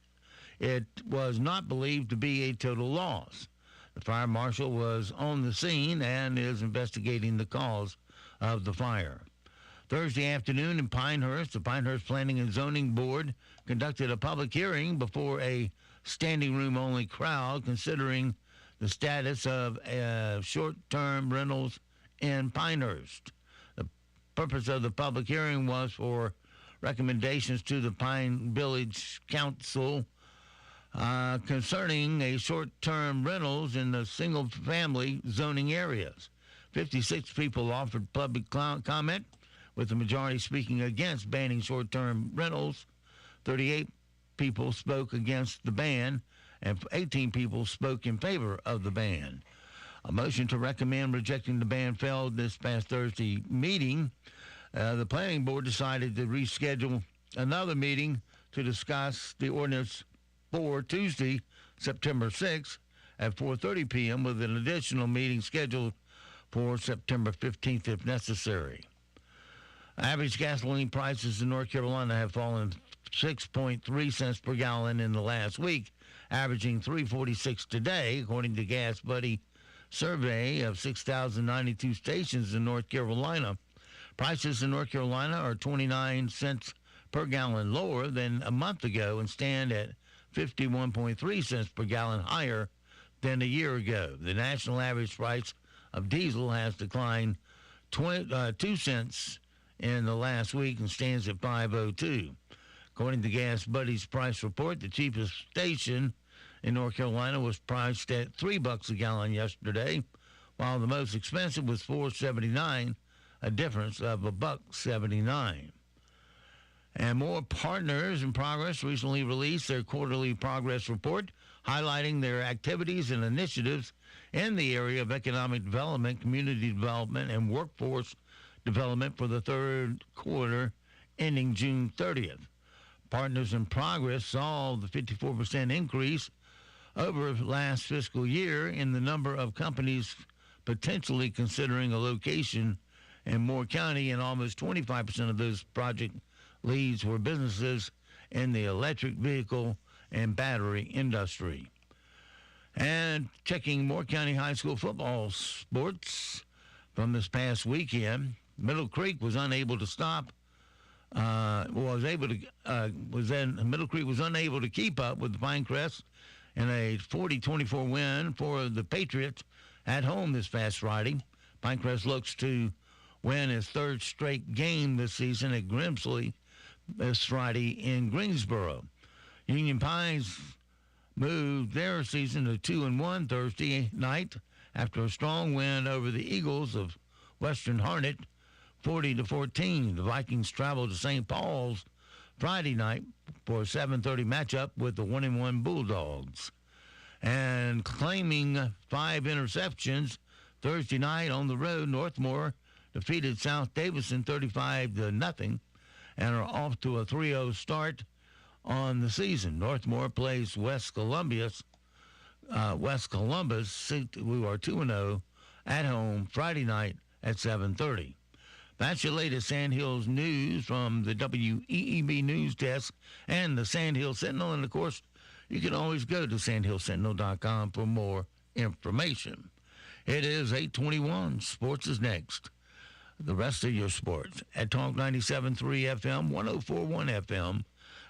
it was not believed to be a total loss. The fire marshal was on the scene and is investigating the cause of the fire. Thursday afternoon in Pinehurst, the Pinehurst Planning and Zoning Board conducted a public hearing before a standing room only crowd considering the status of short-term rentals in Pinehurst. The purpose of the public hearing was for recommendations to the Pine Village Council concerning a short-term rentals in the single-family zoning areas. 56 people offered public comment, with the majority speaking against banning short-term rentals. 38 people spoke against the ban, and 18 people spoke in favor of the ban. A motion to recommend rejecting the ban failed this past Thursday meeting. The planning board decided to reschedule another meeting to discuss the ordinance for Tuesday, September 6th at 4:30 p.m. with an additional meeting scheduled for September 15th if necessary. Average gasoline prices in North Carolina have fallen 6.3 cents per gallon in the last week, averaging $3.46 today, according to Gas Buddy survey of 6,092 stations in North Carolina. Prices in North Carolina are 29 cents per gallon lower than a month ago and stand at 51.3 cents per gallon higher than a year ago. The national average price of diesel has declined 2 cents in the last week and stands at 5.02. According to Gas Buddy's price report, the cheapest station in North Carolina was priced at $3 a gallon yesterday, while the most expensive was $4.79, a difference of $1.79. And more partners in progress recently released their quarterly progress report, highlighting their activities and initiatives in the area of economic development, community development, and workforce development for the third quarter ending June 30th. Partners in Progress saw the 54% increase over last fiscal year in the number of companies potentially considering a location in Moore County, and almost 25% of those project leads were businesses in the electric vehicle and battery industry. And checking Moore County High School football sports from this past weekend, Middle Creek was unable to stop. Middle Creek was unable to keep up with the Pinecrest in a 40-24 win for the Patriots at home this past Friday. Pinecrest looks to win his third straight game this season at Grimsley this Friday in Greensboro. Union Pines moved their season to 2-1 Thursday night after a strong win over the Eagles of Western Harnett, 40-14. The Vikings traveled to St. Paul's Friday night for a 7:30 matchup with the 1-1 Bulldogs. And claiming 5 interceptions Thursday night on the road, Northmore defeated South Davidson 35-0 and are off to a 3-0 start on the season. Northmore plays West Columbus, who are 2-0 at home Friday night at 7:30. That's your latest Sand Hills news from the WEEB News Desk and the Sand Hill Sentinel. And, of course, you can always go to sandhillsentinel.com for more information. It is 8:21. Sports is next. The rest of your sports at Talk 97.3 FM, 104.1 FM,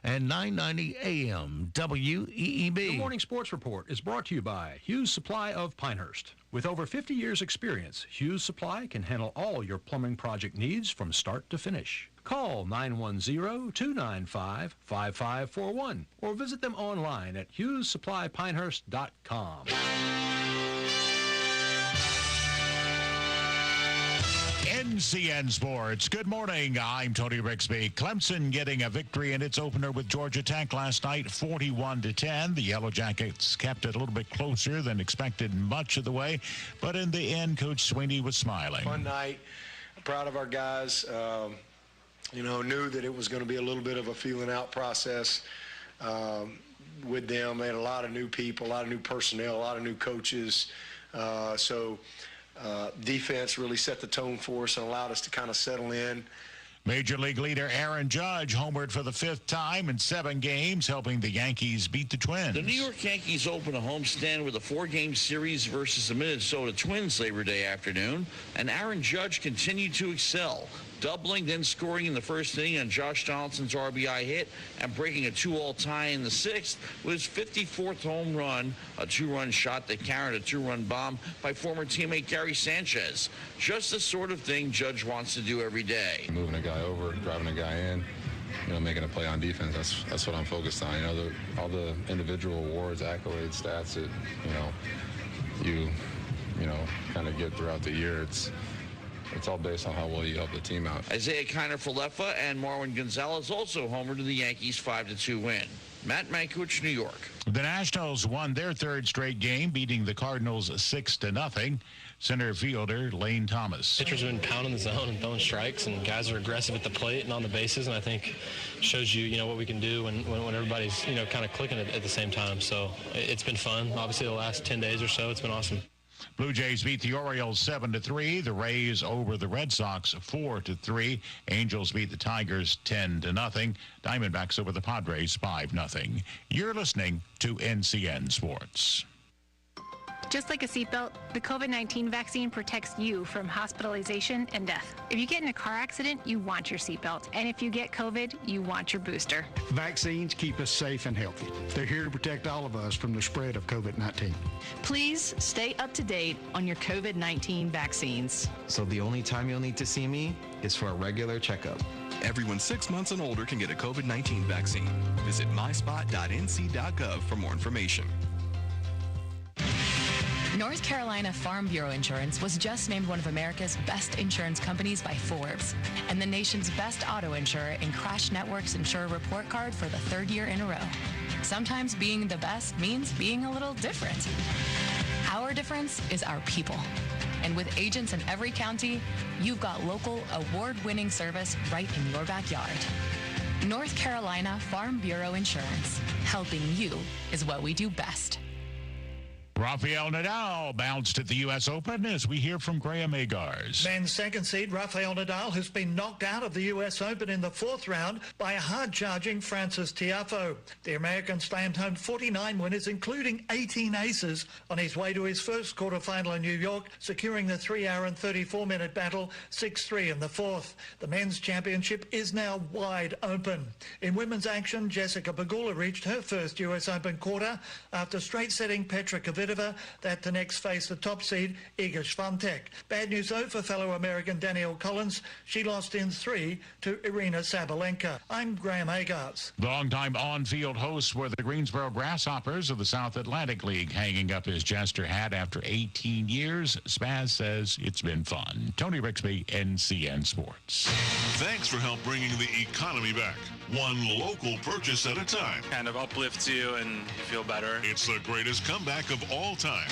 and 990 AM WEEB. The Morning Sports Report is brought to you by Hughes Supply of Pinehurst. With over 50 years' experience, Hughes Supply can handle all your plumbing project needs from start to finish. Call 910-295-5541 or visit them online at HughesSupplyPinehurst.com. NCN Sports. Good morning. I'm Tony Rixby. Clemson getting a victory in its opener with Georgia Tech last night, 41-10. The Yellow Jackets kept it a little bit closer than expected much of the way, but in the end, Coach Sweeney was smiling. Fun night. Proud of our guys. Knew that it was going to be a little bit of a feeling out process with them. They had a lot of new people, a lot of new personnel, a lot of new coaches. Defense really set the tone for us and allowed us to kind of settle in. Major League leader Aaron Judge homered for the 5th time in 7 games, helping the Yankees beat the Twins. The New York Yankees open a homestand with a 4-game series versus the Minnesota Twins Labor Day afternoon, and Aaron Judge continued to excel, doubling, then scoring in the first inning on Josh Donaldson's RBI hit and breaking a 2-all tie in the 6th with his 54th home run, a 2-run shot that carried a 2-run bomb by former teammate Gary Sanchez. Just the sort of thing Judge wants to do every day. Moving a guy over, driving a guy in, making a play on defense, that's what I'm focused on. All the individual awards, accolades, stats that, you kind of get throughout the year, it's all based on how well you help the team out. Isaiah Kiner-Falefa and Marwin Gonzalez also homered to the Yankees' 5-2 win. Matt Mankiewicz, New York. The Nationals won their 3rd straight game, beating the Cardinals 6-0. Center fielder Lane Thomas. Pitchers have been pounding the zone and throwing strikes, and guys are aggressive at the plate and on the bases, and I think shows you, what we can do when everybody's, kind of clicking at the same time. So it's been fun. Obviously, the last 10 days or so, it's been awesome. Blue Jays beat the Orioles 7-3. The Rays over the Red Sox 4-3. Angels beat the Tigers 10-0. Diamondbacks over the Padres 5-0. You're listening to NCN Sports. Just like a seatbelt, the COVID-19 vaccine protects you from hospitalization and death. If you get in a car accident, you want your seatbelt. And if you get COVID, you want your booster. Vaccines keep us safe and healthy. They're here to protect all of us from the spread of COVID-19. Please stay up to date on your COVID-19 vaccines. So the only time you'll need to see me is for a regular checkup. Everyone 6 months and older can get a COVID-19 vaccine. Visit myspot.nc.gov for more information. North Carolina Farm Bureau Insurance was just named one of America's best insurance companies by Forbes and the nation's best auto insurer in Crash Network's Insurer Report Card for the 3rd year in a row. Sometimes being the best means being a little different. Our difference is our people. And with agents in every county, you've got local award-winning service right in your backyard. North Carolina Farm Bureau Insurance. Helping you is what we do best. Rafael Nadal bounced at the U.S. Open as we hear from Graham Agars. Men's 2nd seed Rafael Nadal has been knocked out of the U.S. Open in the 4th round by a hard-charging Francis Tiafoe. The American slammed home 49 winners, including 18 aces, on his way to his first quarterfinal in New York, securing the 3-hour and 34-minute battle 6-3 in the 4th. The men's championship is now wide open. In women's action, Jessica Pegula reached her first U.S. Open quarter after straight-setting Petra Kvitova that to next face the top seed Iga Swiatek. Bad news though for fellow American Danielle Collins. She lost in 3 to Irina Sabalenka. I'm Graham Agars. Longtime on-field hosts were the Greensboro Grasshoppers of the South Atlantic League, hanging up his Jester hat after 18 years. Spaz says it's been fun. Tony Rixby, NCN Sports. Thanks for help bringing the economy back. One local purchase at a time. Kind of uplifts you and you feel better. It's the greatest comeback of all time.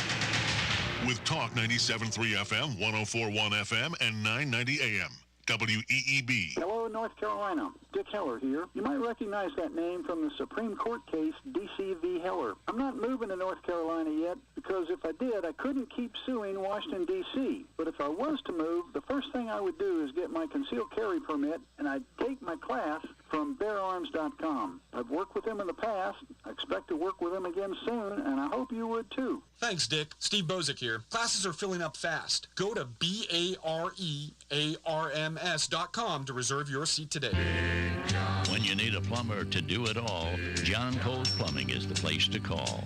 With Talk 97.3 FM, 104.1 FM, and 990 AM. WEEB. Hello, North Carolina. Dick Heller here. You might recognize that name from the Supreme Court case, D.C. v. Heller. I'm not moving to North Carolina yet because if I did, I couldn't keep suing Washington, D.C. But if I was to move, the first thing I would do is get my concealed carry permit, and I'd take my class from beararms.com. I've worked with them in the past. I expect to work with them again soon, and I hope you would too. Thanks, Dick. Steve Bozick here. Classes are filling up fast. Go to BAREARMS.com to reserve your seat today. When you need a plumber to do it all, John Cole's Plumbing is the place to call.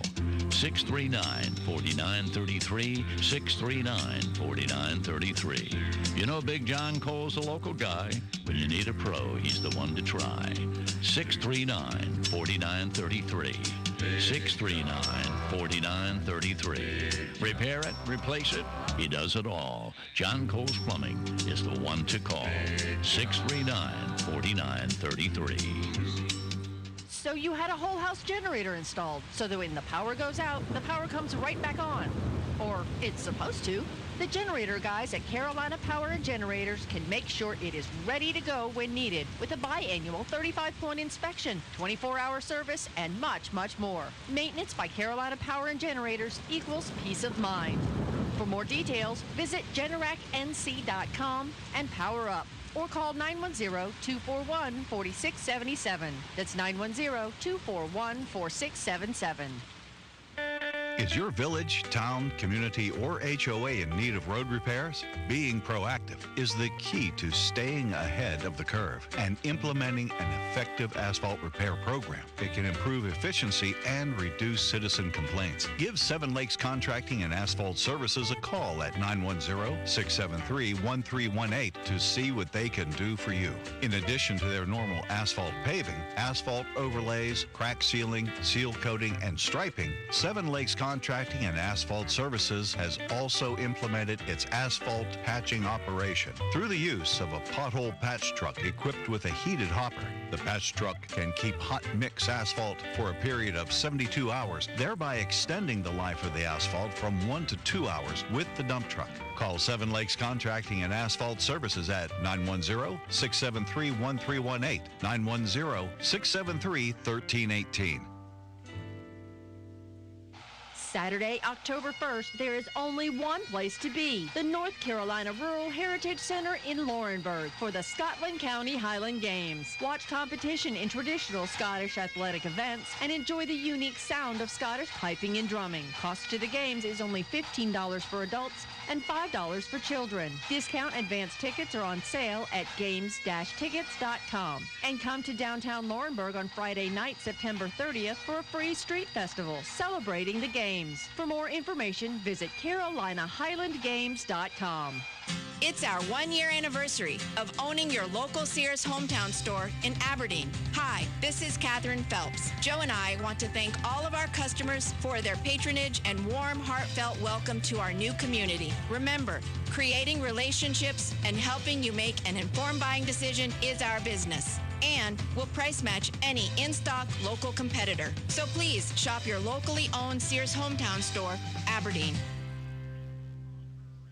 639-4933, 639-4933. You know Big John Cole's a local guy. When you need a pro, he's the one to try. 639-4933. 639-4933. Repair it, replace it, he does it all. John Cole's Plumbing is the one to call. 639-4933. So you had a whole house generator installed, so that when the power goes out, the power comes right back on. Or it's supposed to. The generator guys at Carolina Power and Generators can make sure it is ready to go when needed with a biannual 35-point inspection, 24-hour service, and much, much more. Maintenance by Carolina Power and Generators equals peace of mind. For more details, visit generacnc.com and power up. Or call 910-241-4677. That's 910-241-4677. Is your village, town, community, or HOA in need of road repairs? Being proactive is the key to staying ahead of the curve and implementing an effective asphalt repair program. It can improve efficiency and reduce citizen complaints. Give Seven Lakes Contracting and Asphalt Services a call at 910-673-1318 to see what they can do for you. In addition to their normal asphalt paving, asphalt overlays, crack sealing, seal coating, and striping, Seven Lakes Contracting and Asphalt Services has also implemented its asphalt patching operation through the use of a pothole patch truck equipped with a heated hopper. The patch truck can keep hot mix asphalt for a period of 72 hours, thereby extending the life of the asphalt from 1 to 2 hours with the dump truck. Call Seven Lakes Contracting and Asphalt Services at 910-673-1318, 910-673-1318. Saturday, October 1st, there is only one place to be, the North Carolina Rural Heritage Center in Laurinburg for the Scotland County Highland Games. Watch competition in traditional Scottish athletic events and enjoy the unique sound of Scottish piping and drumming. Cost to the games is only $15 for adults and $5 for children. Discount advance tickets are on sale at games-tickets.com. And come to downtown Laurinburg on Friday night, September 30th for a free street festival celebrating the games. For more information, visit CarolinaHighlandGames.com. It's our 1-year anniversary of owning your local Sears hometown store in Aberdeen. Hi, this is Katherine Phelps. Joe and I want to thank all of our customers for their patronage and warm, heartfelt welcome to our new community. Remember, creating relationships and helping you make an informed buying decision is our business. And we'll price match any in-stock local competitor. So please shop your locally owned Sears hometown store, Aberdeen.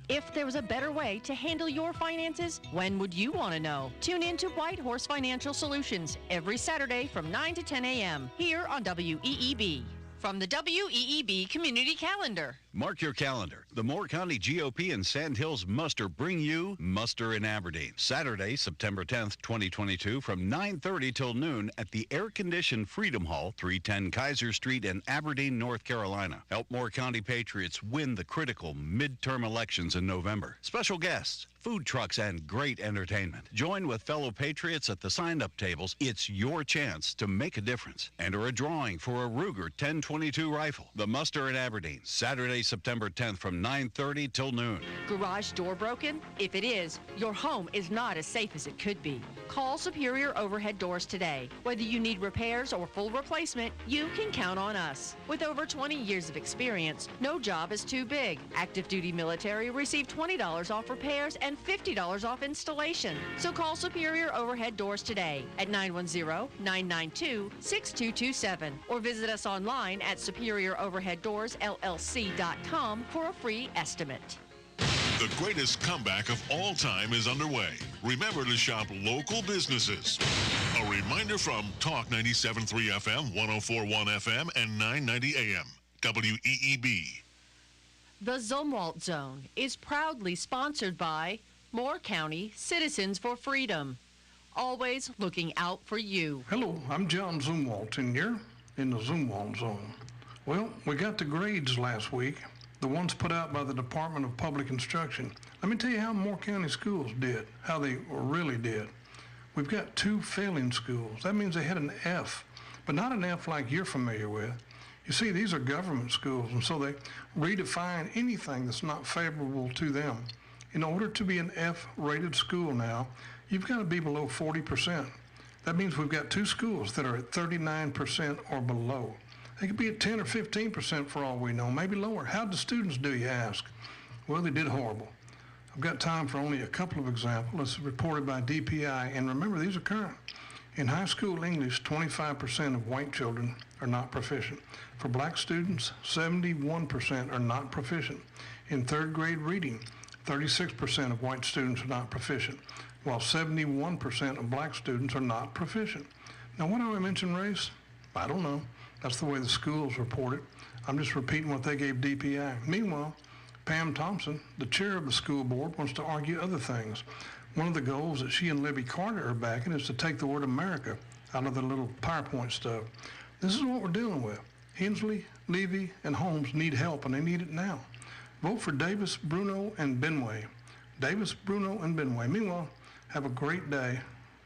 If there was a better way to handle your finances, when would you want to know? Tune in to White Horse Financial Solutions every Saturday from 9 to 10 a.m. here on WEEB. From the WEEB Community Calendar. Mark your calendar. The Moore County GOP and Sand Hills Muster bring you Muster in Aberdeen. Saturday, September 10th, 2022 from 9:30 till noon at the air-conditioned Freedom Hall, 310 Kaiser Street in Aberdeen, North Carolina. Help Moore County Patriots win the critical midterm elections in November. Special guests, food trucks, and great entertainment. Join with fellow Patriots at the sign-up tables. It's your chance to make a difference. Enter a drawing for a Ruger 1022 rifle. The Muster in Aberdeen, Saturday, September 10th from 9:30 till noon. Garage door broken? If it is, your home is not as safe as it could be. Call Superior Overhead Doors today. Whether you need repairs or full replacement, you can count on us. With over 20 years of experience, no job is too big. Active duty military receive $20 off repairs and $50 off installation. So call Superior Overhead Doors today at 910-992-6227 or visit us online at superioroverheaddoorsllc.com for a free estimate. The greatest comeback of all time is underway. Remember to shop local businesses. A reminder from Talk 97.3 FM, 104.1 FM, and 990 AM. WEEB. The Zumwalt Zone is proudly sponsored by Moore County Citizens for Freedom. Always looking out for you. Hello, I'm John Zumwalt, and you're in the Zumwalt Zone. Well, we got the grades last week, the ones put out by the Department of Public Instruction. Let me tell you how Moore County schools did, how they really did. we've got 2 failing schools. That means they had an F, but not an F like you're familiar with. You see, these are government schools, and so they redefine anything that's not favorable to them. In order to be an F-rated school now, you've got to be below 40%. That means we've got 2 schools that are at 39% or below. They could be at 10 or 15% for all we know, maybe lower. How'd the students do, you ask? Well, they did horrible. I've got time for only a couple of examples. This is reported by DPI, and remember, these are current. In high school English, 25% of white children are not proficient. For black students, 71% are not proficient. In 3rd grade reading, 36% of white students are not proficient, while 71% of black students are not proficient. Now, why do I mention race? I don't know. That's the way the schools report it. I'm just repeating what they gave DPI. Meanwhile, Pam Thompson, the chair of the school board, wants to argue other things. One of the goals that she and Libby Carter are backing is to take the word America out of the little PowerPoint stuff. This is what we're dealing with. Hensley, Levy, and Holmes need help, and they need it now. Vote for Davis, Bruno, and Benway. Davis, Bruno, and Benway. Meanwhile, have a great day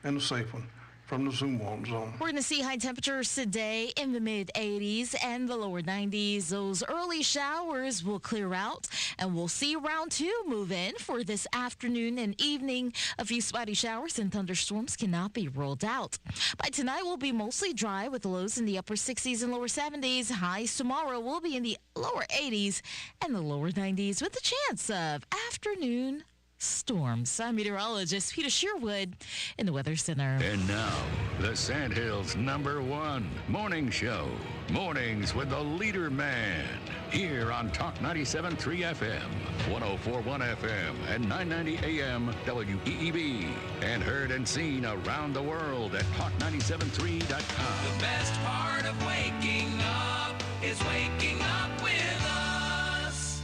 and a safe one from the Zoom Walton Zone. We're going to see high temperatures today in the mid-80s and the lower 90s. Those early showers will clear out, and we'll see round 2 move in for this afternoon and evening. A few spotty showers and thunderstorms cannot be ruled out. By tonight, we'll be mostly dry with lows in the upper 60s and lower 70s. Highs tomorrow will be in the lower 80s and the lower 90s with a chance of afternoon storms. I'm meteorologist Peter Sherwood in the Weather Center. And now, the Sandhills' #1 morning show. Mornings with the LeaderMan. Here on Talk 97.3 FM, 104.1 FM, and 990 AM WEEB. And heard and seen around the world at talk973.com. The best part of waking up is waking up with us.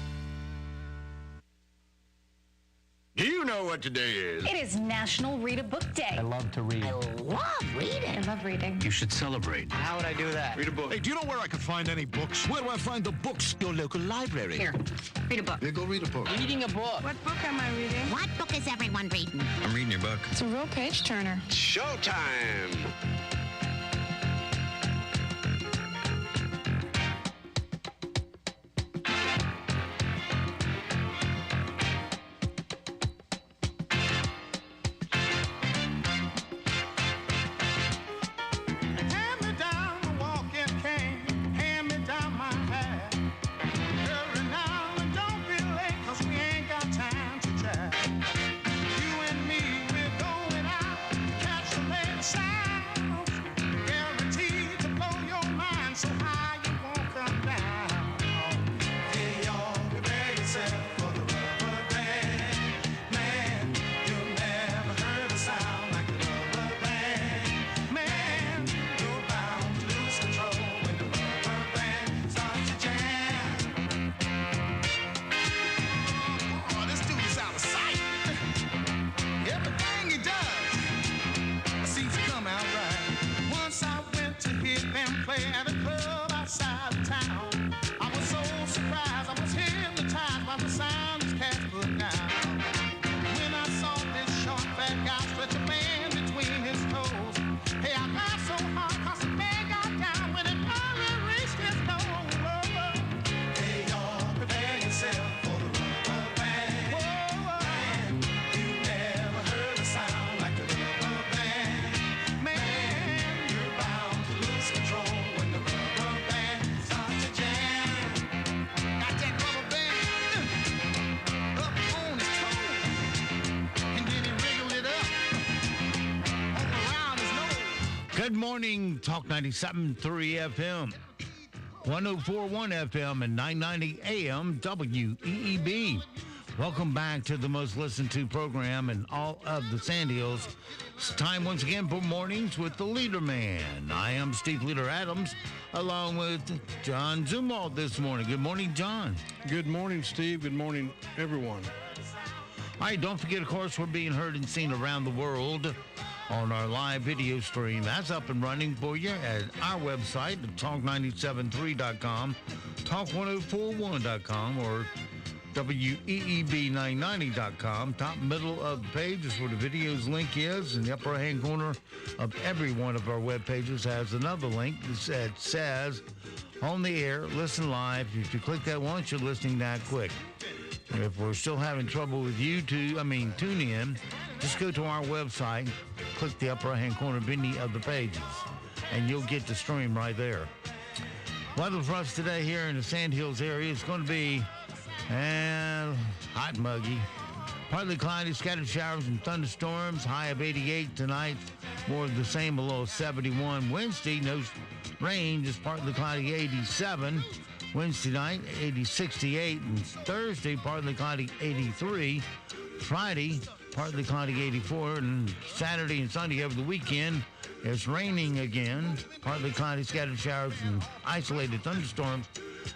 Do you know what today is? It is National Read a Book Day. I love to read. I love reading. I love reading. You should celebrate. How would I do that? Read a book. Hey, do you know where I can find any books? Where do I find the books? Your local library. Here, read a book. Yeah, go read a book. Reading a book. What book am I reading? What book is everyone reading? I'm reading your book. It's a real page turner. Showtime! Good morning, Talk 97.3 FM, 104.1 FM, and 990 AM WEEB. Welcome back to the most listened to program in all of the Sandhills. It's time once again for Mornings with the LeaderMan. I am Steve Leader Adams, along with John Zumwalt this morning. Good morning, John. Good morning, Steve. Good morning, everyone. All right, don't forget, of course, we're being heard and seen around the world on our live video stream. That's up and running for you at our website, talk973.com, talk1041.com, or WEEB990.com. Top middle of the page is where the videos link is. In the upper hand corner of every one of our web pages has another link that says on the air, listen live. If you click that once, you're listening that quick. If we're still having trouble with tune in, just go to our website, click the upper hand corner of any of the pages, and you'll get the stream right there. Weather for us today here in the Sandhills area is going to be hot and muggy. Partly cloudy, scattered showers and thunderstorms. High of 88 tonight. More of the same, a low of 71. Wednesday, no rain, just partly cloudy, 87. Wednesday night, 68. And Thursday, partly cloudy, 83. Friday, partly cloudy, 84. And Saturday and Sunday over the weekend, it's raining again. Partly cloudy, scattered showers and isolated thunderstorms.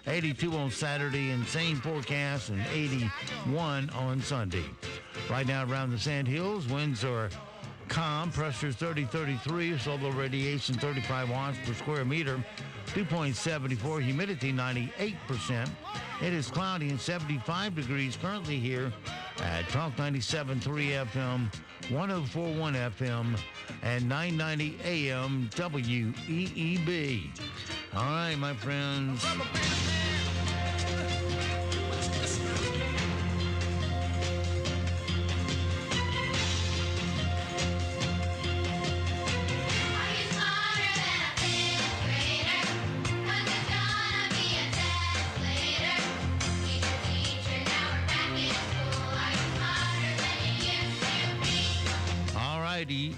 82 on Saturday and same forecast, and 81 on Sunday. Right now around the Sandhills, winds are calm, pressure 30-33, solar radiation 35 watts per square meter, 2.74, humidity 98%. It is cloudy and 75 degrees currently here at Talk 97.3 FM, 104.1 FM, and 990 AM WEEB. All right, my friends.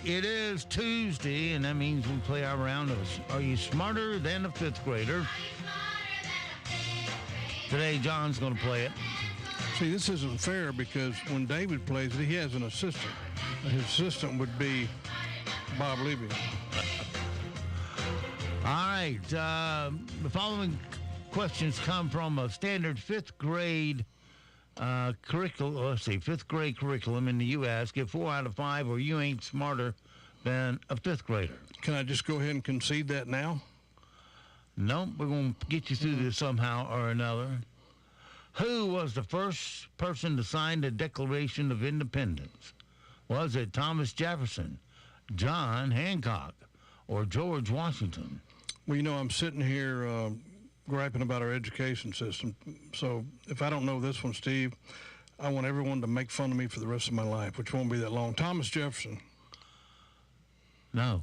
It is Tuesday, and that means we play our round of Are You Smarter Than a Fifth Grader? Today, John's going to play it. See, this isn't fair because when David plays it, he has an assistant. His assistant would be Bob Levy. All right. The following questions come from a standard fifth grade curriculum. Let's see, fifth grade curriculum in the U.S. Get 4 out of 5, or you ain't smarter than a fifth grader. Can I just go ahead and concede that now? No, we're going to get you through this somehow or another. Who was the first person to sign the Declaration of Independence? Was it Thomas Jefferson, John Hancock, or George Washington? Well, I'm sitting here griping about our education system. So if I don't know this one, Steve, I want everyone to make fun of me for the rest of my life, which won't be that long. Thomas Jefferson. No.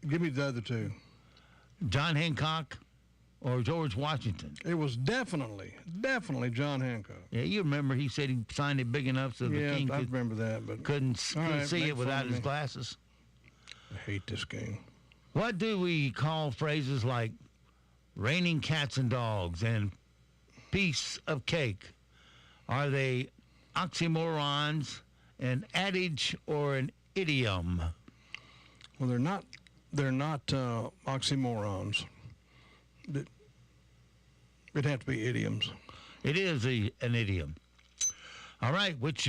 Give me the other two. John Hancock or George Washington? It was definitely John Hancock. Yeah, you remember he said he signed it big enough so the king I remember that, but couldn't see it without his glasses. I hate this game. What do we call phrases like raining cats and dogs and piece of cake? Are they oxymorons, an adage, or an idiom? Well, they're not oxymorons. It'd have to be idioms. It is an idiom. All right, which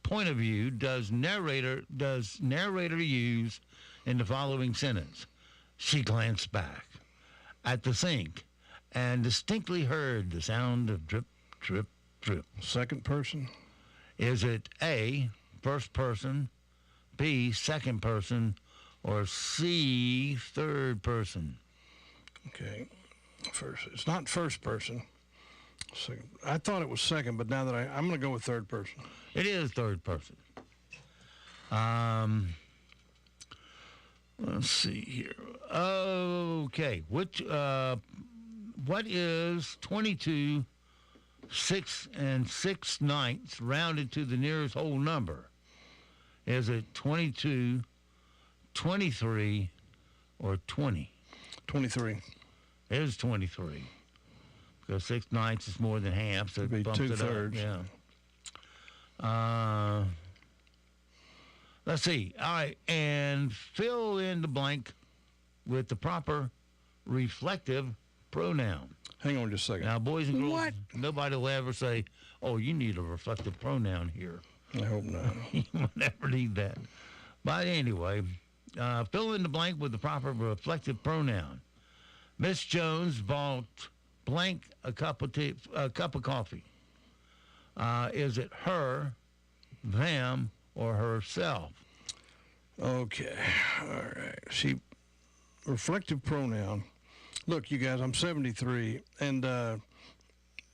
point of view does narrator use in the following sentence? She glanced back at the sink and distinctly heard the sound of drip, drip, drip. Second person? Is it A, first person, B, second person, or C, third person? Okay, it's not first person. Second. I thought it was second, but now that I'm going to go with third person. It is third person. Let's see here. Okay, what is 22 6 6/9 rounded to the nearest whole number? Is it 22, 23, or 20? 23. It is 23. Because 6/9 is more than half, so it bumps it up. Yeah. Let's see. All right, and fill in the blank with the proper reflective pronoun. Hang on just a second. Now, boys and girls, nobody will ever say, "Oh, you need a reflective pronoun here." I hope not. You will never need that. But anyway, fill in the blank with the proper reflective pronoun. Miss Jones bought blank a cup of coffee. Is it her, them, or herself? Okay. All right. Reflective pronoun. Look, you guys, I'm 73, and no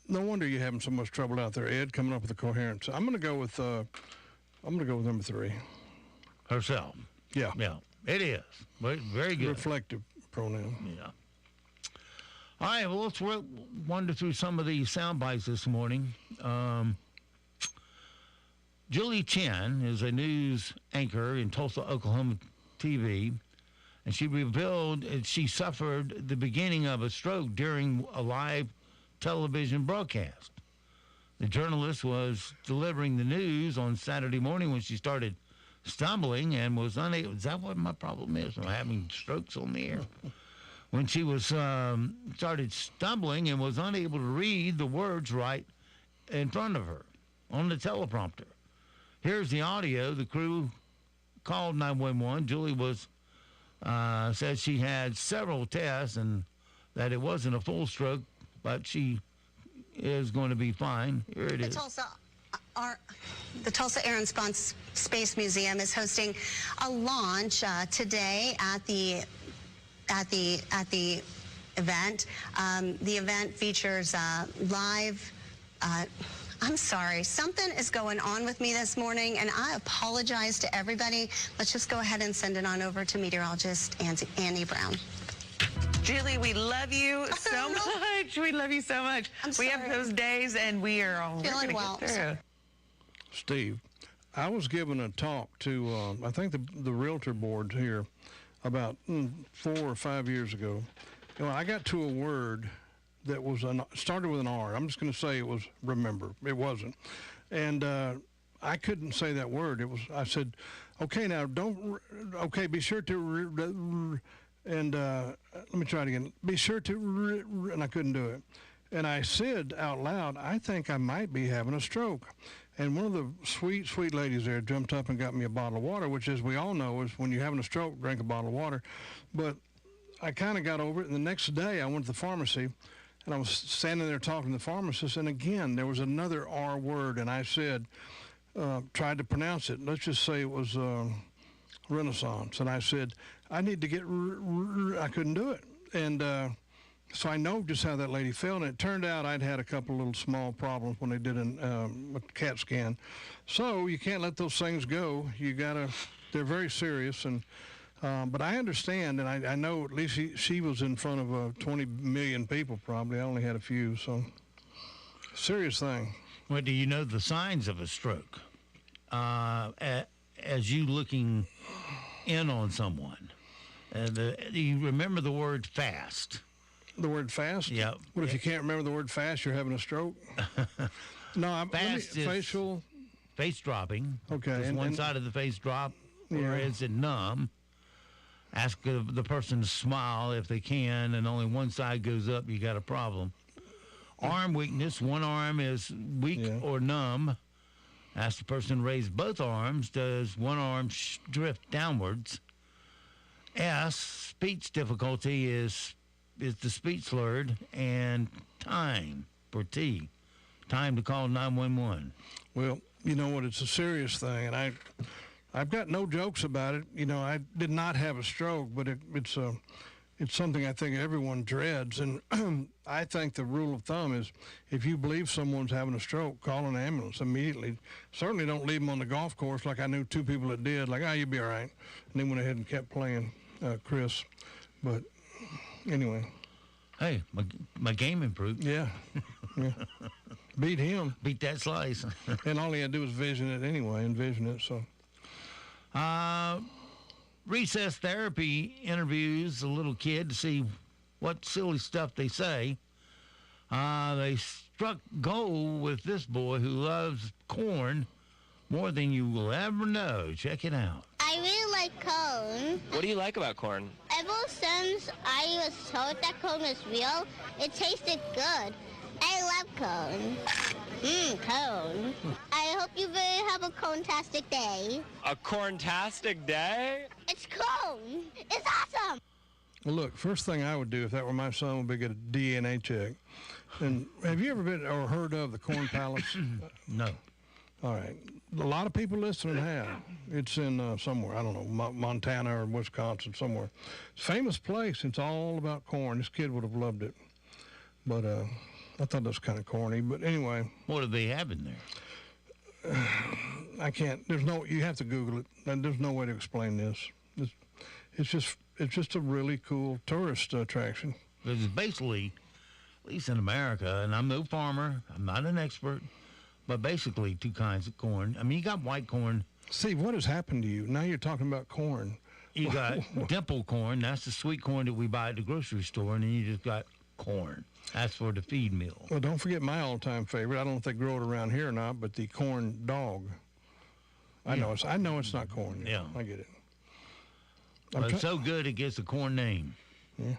wonder you're having so much trouble out there, Ed, coming up with a coherence. I'm going to go with number 3. Herself. Yeah. Yeah, it is. Very good. Reflective pronoun. Yeah. All right, well, let's wander through some of the sound bites this morning. Julie Chen is a news anchor in Tulsa, Oklahoma TV, and she revealed she suffered the beginning of a stroke during a live television broadcast. The journalist was delivering the news on Saturday morning when she started stumbling and was unable. Is that what my problem is? I'm having strokes on the air. When she was started stumbling and was unable to read the words right in front of her on the teleprompter. Here's the audio. The crew called 911. Julie said she had several tests and that it wasn't a full stroke, but she is going to be fine. Here it is. The Tulsa Air and Space Museum is hosting a launch today at the event. The event features live. I'm sorry, something is going on with me this morning, and I apologize to everybody. Let's just go ahead and send it on over to meteorologist Annie Brown. Julie, we love you so much. We love you so much. We have those days, and we are all feeling well. Get through. Steve, I was given a talk to, I think the realtor board here about 4 or 5 years ago. I got to a word that was started with an R. I'm just going to say it was remember. It wasn't. And I couldn't say that word. I said, okay, now be sure to, and let me try it again. Be sure to, and I couldn't do it. And I said out loud, I think I might be having a stroke. And one of the sweet, sweet ladies there jumped up and got me a bottle of water, which, as we all know, is when you're having a stroke, drink a bottle of water. But I kind of got over it, and the next day I went to the pharmacy, and I was standing there talking to the pharmacist, and again, there was another R word, and I said, tried to pronounce it. Let's just say it was Renaissance. And I said, I need to get, I couldn't do it. And so I know just how that lady felt, and it turned out I'd had a couple little small problems when they did a CAT scan. So you can't let those things go. They're very serious, and but I understand, and I know at least she was in front of 20 million people probably. I only had a few, so serious thing. Well, do you know the signs of a stroke? As you looking in on someone, do you remember the word fast? The word fast? Yeah. What if you can't remember the word fast, you're having a stroke? No, fast is facial. Face dropping. Okay. Does one side of the face drop, or is it numb? Ask the person to smile if they can, and only one side goes up, you got a problem. Arm weakness, one arm is weak or numb. Ask the person to raise both arms. Does one arm drift downwards? S, speech difficulty is the speech slurred, and time for T. Time to call 911. Well, you know what? It's a serious thing, and I've got no jokes about it. I did not have a stroke, but it's something I think everyone dreads. And I think the rule of thumb is if you believe someone's having a stroke, call an ambulance immediately. Certainly don't leave them on the golf course like I knew 2 people that did. Like, you'll be all right. And they went ahead and kept playing, Chris. But anyway. Hey, my game improved. Yeah. Beat him. Beat that slice. And all he had to do was envision it, so. Recess therapy interviews a little kid to see what silly stuff they say. They struck gold with this boy who loves corn more than you will ever know. Check it out. I really like corn. What do you like about corn? Ever since I was told that corn was real, it tasted good. I love corn. Corn. I hope you really have a corn-tastic day. A corn-tastic day? It's corn. It's awesome. Well, look, first thing I would do if that were my son would be get a DNA check. And have you ever been or heard of the Corn Palace? No. All right. A lot of people listening have. It's in somewhere, I don't know, Montana or Wisconsin, somewhere. It's a famous place. It's all about corn. This kid would have loved it. But I thought that was kind of corny. But anyway. What do they have in there? I can't. You have to Google it. And there's no way to explain this. It's just a really cool tourist attraction. It's basically, at least in America, and I'm no farmer, I'm not an expert, but basically two kinds of corn. I mean, you got white corn. See, what has happened to you? Now you're talking about corn. You got dimple corn. That's the sweet corn that we buy at the grocery store, and then you just got corn. That's for the feed meal. Well, don't forget my all-time favorite. I don't know if they grow it around here or not, but the corn dog. I know it's not corn. Yeah. I get it. But it's so good it gets a corn name. Yeah.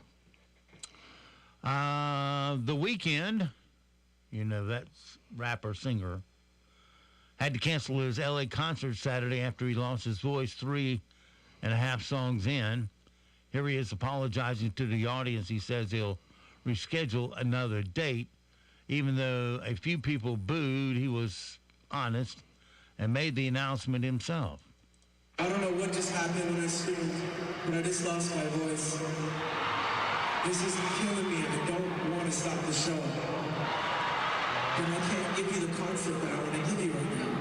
The Weeknd, that's rapper, singer, had to cancel his L.A. concert Saturday after he lost his voice 3.5 songs in. Here he is apologizing to the audience. He says he'll reschedule another date. Even though a few people booed, he was honest and made the announcement himself. I don't know what just happened when I screamed, but I just lost my voice. This is killing me, and I don't want to stop the show. And I can't give you the concert that I want to give you right now.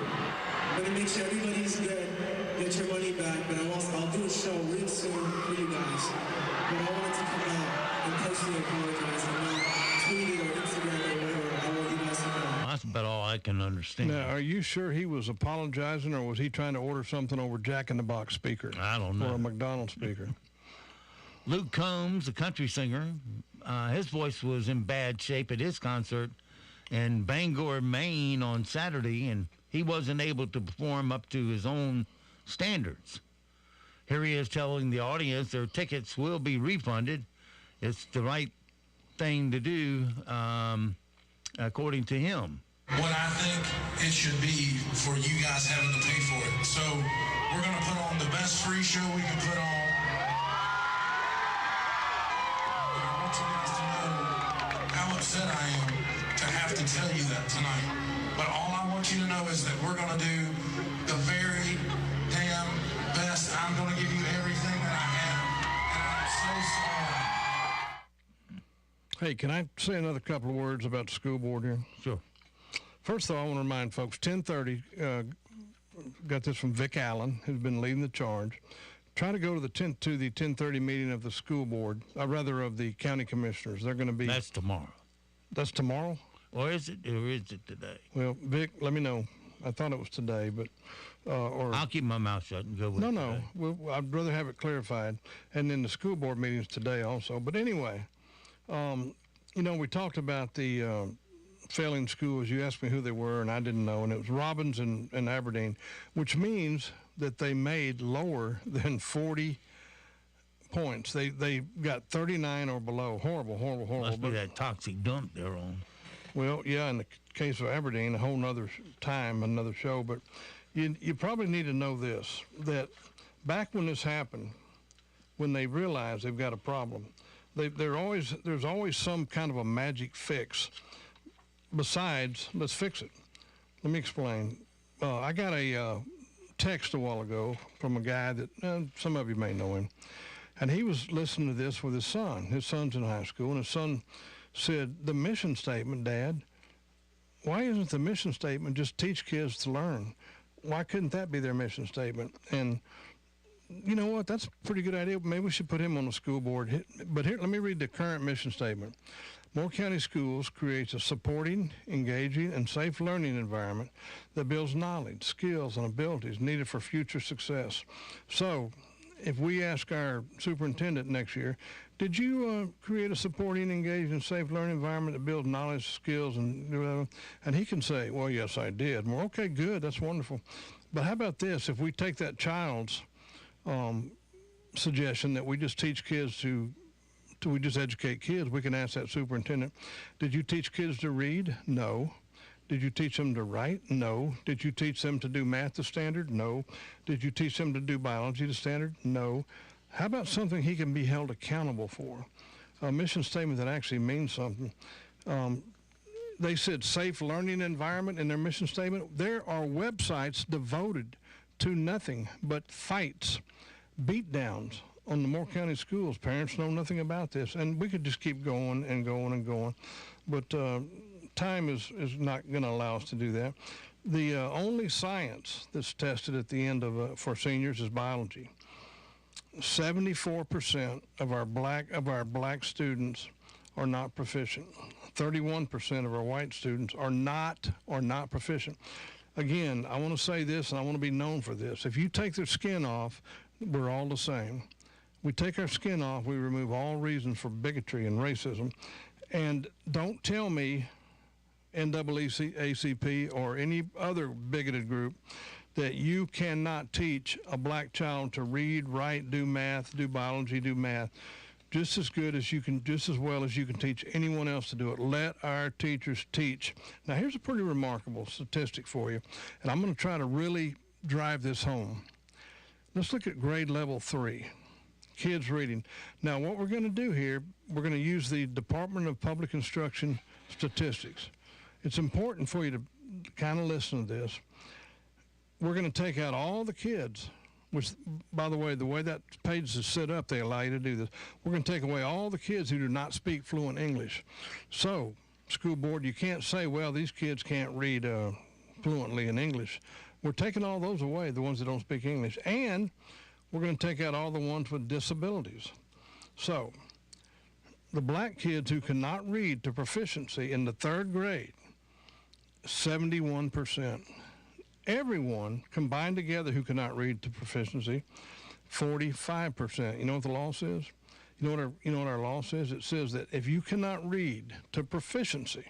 I'm going to make sure everybody's good, get your money back, but I'll do a show real soon for you guys. But I wanted to come out and personally apologize. I'm not tweeting or Instagram or whatever. I want you guys to know. That's about all I can understand. Now, are you sure he was apologizing, or was he trying to order something over Jack in the Box speaker? I don't know. Or a McDonald's speaker? Luke Combs, the country singer, his voice was in bad shape at his concert in Bangor, Maine on Saturday, and he wasn't able to perform up to his own standards. Here he is telling the audience their tickets will be refunded. It's the right thing to do, according to him. What I think it should be for you guys having to pay for it. So we're going to put on the best free show we can put on. I want you guys to know how upset I am to have to tell you that tonight. But all I want you to know is that we're going to do the very damn best. I'm going to give you everything that I have. And I'm so sorry. Hey, can I say another couple of words about the school board here? Sure. First of all, I want to remind folks, 10:30, got this from Vic Allen, who's been leading the charge. Try to go to the 10:30 meeting of the school board, of the county commissioners. They're going to be... That's tomorrow. That's tomorrow? Or is it today? Well, Vic, let me know. I thought it was today, but... I'll keep my mouth shut and go with it. No. I'd rather have it clarified. And then the school board meeting's today also. But anyway, we talked about the failing schools. You asked me who they were, and I didn't know. And it was Robbins and Aberdeen, which means that they made lower than 40 points. They got 39 or below. Horrible. Must be that toxic dump they're on. Well, yeah, in the case of Aberdeen, a whole nother time, another show. But you probably need to know this, that back when this happened, when they realized they've got a problem, there's always some kind of a magic fix besides, let's fix it. Let me explain. I got a text a while ago from a guy that some of you may know him, and he was listening to this with his son. His son's in high school, and his son said, the mission statement, Dad, why isn't the mission statement just teach kids to learn? Why couldn't that be their mission statement? And you know what? That's a pretty good idea. Maybe we should put him on the school board. But here, let me read the current mission statement. Moore County Schools creates a supporting, engaging, and safe learning environment that builds knowledge, skills, and abilities needed for future success. So if we ask our superintendent next year, did you create a supporting, engaged, and safe learning environment that builds knowledge, skills, and he can say, well, yes, I did. Well, okay, good. That's wonderful. But how about this? If we take that child's suggestion that we just teach kids we just educate kids, we can ask that superintendent, did you teach kids to read? No. Did you teach them to write? No. Did you teach them to do math to standard? No. Did you teach them to do biology to standard? No. How about something he can be held accountable for? A mission statement that actually means something. They said safe learning environment in their mission statement. There are websites devoted to nothing but fights, beatdowns on the Moore County schools. Parents know nothing about this, and we could just keep going and going and going, but time is not going to allow us to do that. The only science that's tested at the end of for seniors is biology. 74% of our black students are not proficient. 31% of our white students are not proficient. Again, I want to say this, and I want to be known for this. If you take their skin off, we're all the same. We take our skin off, we remove all reasons for bigotry and racism. And don't tell me, NAACP or any other bigoted group, that you cannot teach a black child to read, write, do math, do biology, do math, just as well as you can teach anyone else to do it. Let our teachers teach. Now, here's a pretty remarkable statistic for you, and I'm going to try to really drive this home. Let's look at grade level 3, kids reading. Now, what we're going to do here, we're going to use the Department of Public Instruction statistics. It's important for you to kind of listen to this. We're going to take out all the kids, which, by the way that page is set up, they allow you to do this. We're going to take away all the kids who do not speak fluent English. So, school board, you can't say, well, these kids can't read fluently in English. We're taking all those away, the ones that don't speak English. And we're going to take out all the ones with disabilities. So, the black kids who cannot read to proficiency in the 3rd grade, 71%. Everyone combined together who cannot read to proficiency, 45%. You know what the law says? You know what our law says? It says that if you cannot read to proficiency,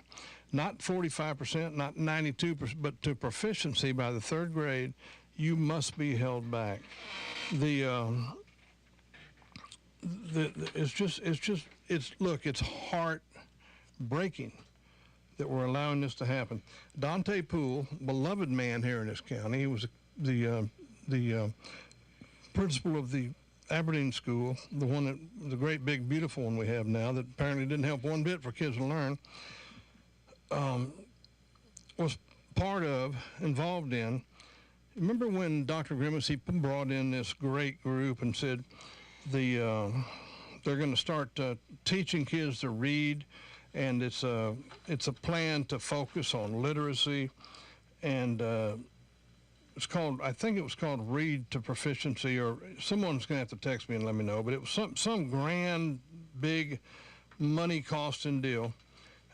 not 45%, not 92%, but to proficiency by the 3rd grade, you must be held back. It's heartbreaking that we're allowing this to happen. Dante Poole, beloved man here in this county, he was the principal of the Aberdeen school, the great big beautiful one we have now that apparently didn't help one bit for kids to learn, was involved in. Remember when Dr. Grimace, he brought in this great group and said they're going to start teaching kids to read, and it's a plan to focus on literacy, and I think it was called Read to Proficiency, or someone's going to have to text me and let me know, but it was some grand, big, money-costing deal,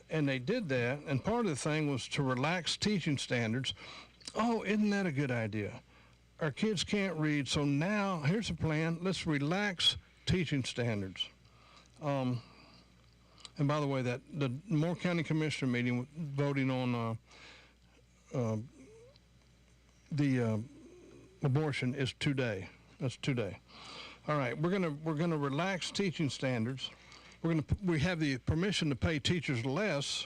and they did that, and part of the thing was to relax teaching standards. Oh, isn't that a good idea? Our kids can't read, so now here's a plan. Let's relax teaching standards. And by the way, that the Moore County Commissioner meeting voting on the abortion is today. That's today. All right, we're gonna relax teaching standards. We have the permission to pay teachers less,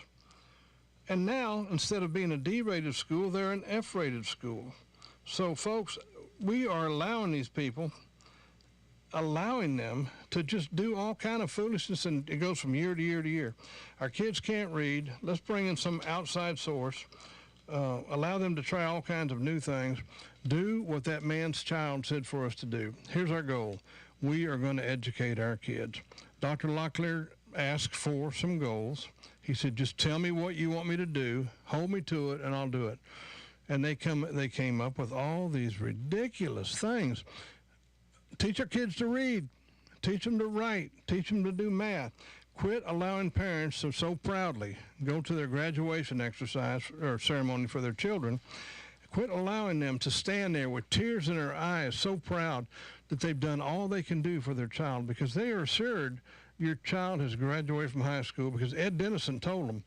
and now instead of being a D-rated school, they're an F-rated school. So, folks, we are allowing these people, allowing them to just do all kind of foolishness, and it goes from year to year to year. Our kids can't read. Let's bring in some outside source. Allow them to try all kinds of new things. Do what that man's child said for us to do. Here's our goal. We are going to educate our kids. Dr. Locklear asked for some goals. He said, just tell me what you want me to do, hold me to it, and I'll do it. And they came up with all these ridiculous things. Teach our kids to read, teach them to write, teach them to do math. Quit allowing parents to so proudly go to their graduation exercise or ceremony for their children. Quit allowing them to stand there with tears in their eyes, so proud that they've done all they can do for their child, because they are assured your child has graduated from high school, because Ed Dennison told them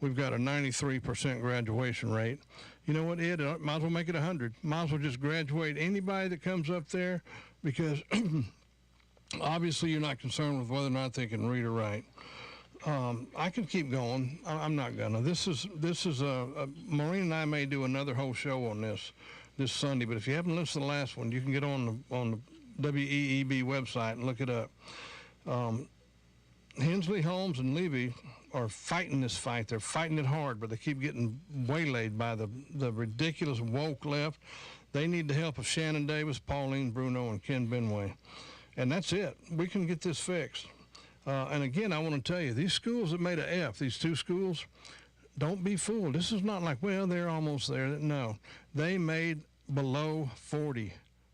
we've got a 93% graduation rate. You know what, Ed? Might as well make it 100. Might as well just graduate anybody that comes up there, because obviously you're not concerned with whether or not they can read or write. I can keep going. I'm not gonna. This is Maureen and I may do another whole show on this Sunday, but if you haven't listened to the last one, you can get on the WEEB website and look it up. Hensley, Holmes, and Levy are fighting this fight. They're fighting it hard, but they keep getting waylaid by the ridiculous woke left. They need the help of Shannon Davis, Pauline Bruno, and Ken Benway. And that's it. We can get this fixed. And again, I want to tell you, these schools that made an F, these two schools, don't be fooled. This is not like, well, they're almost there. No, they made below 40.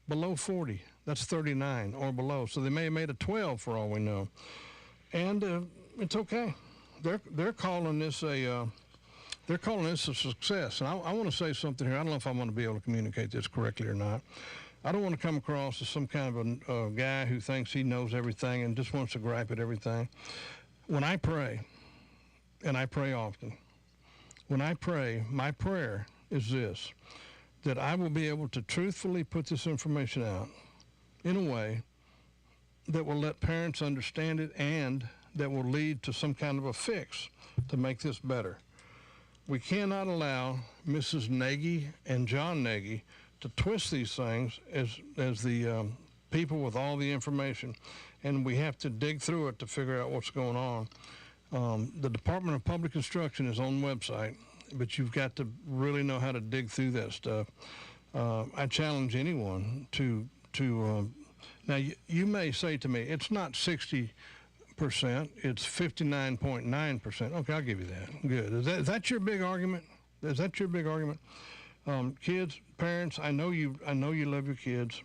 Below 40. That's 39 or below. So they may have made a 12 for all we know. And it's okay. They're calling this a success. And I want to say something here. I don't know if I'm going to be able to communicate this correctly or not. I don't want to come across as some kind of a guy who thinks he knows everything and just wants to gripe at everything. When I pray, and I pray often, when I pray, my prayer is this, that I will be able to truthfully put this information out in a way that will let parents understand it and that will lead to some kind of a fix to make this better. We cannot allow Mrs. Nagy and John Nagy to twist these things as the people with all the information, and we have to dig through it to figure out what's going on. The Department of Public Instruction is on the website, but you've got to really know how to dig through that stuff. I challenge anyone to now you may say to me, it's not 60%, it's 59.9%. Okay, I'll give you that. Good. Is that your big argument? Is that your big argument? Kids, parents, I know you love your kids.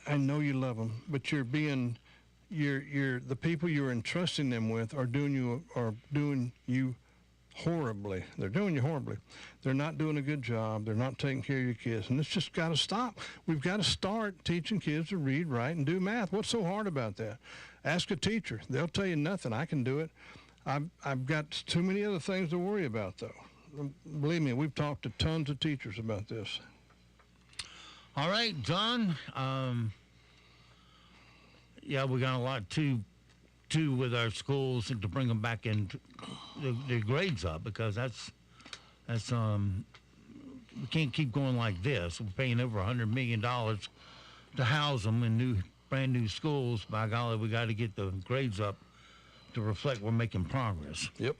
I know you love them, but you're the people you're entrusting them with are doing you horribly. They're doing you horribly. They're not doing a good job. They're not taking care of your kids. And it's just got to stop. We've got to start teaching kids to read, write, and do math. What's so hard about that? Ask a teacher. They'll tell you nothing. I can do it. I've got too many other things to worry about, though. Believe me, we've talked to tons of teachers about this. All right, John. Yeah, we got a lot to with our schools and to bring them back in their grades up, because that's we can't keep going like this. We're paying over $100 million to house them in brand new schools. By golly, we got to get the grades up to reflect we're making progress. Yep.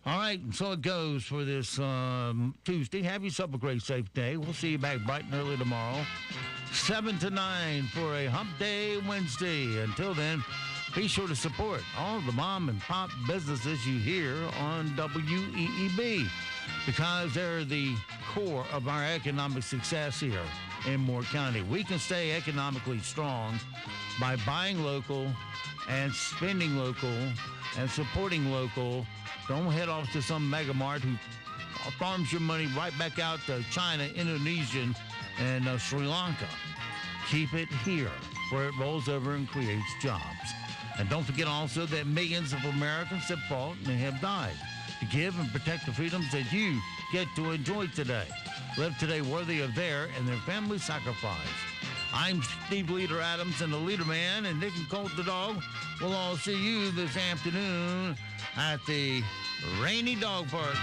All right, and so it goes for this Tuesday. Have yourself a great, safe day. We'll see you back bright and early tomorrow, 7 to 9 for a Hump Day Wednesday. Until then, be sure to support all the mom and pop businesses you hear on WEEB, because they're the core of our economic success here in Moore County. We can stay economically strong by buying local and spending local and supporting local. Don't head off to some mega mart who farms your money right back out to China, Indonesia, and Sri Lanka. Keep it here, where it rolls over and creates jobs. And don't forget also that millions of Americans have fought and have died to give and protect the freedoms that you get to enjoy today. Live today worthy of their and their family's sacrifice. I'm Steve Leader Adams and the LeaderMan, and Nick and Colt the dog. We'll all see you this afternoon at the Rainy Dog Park.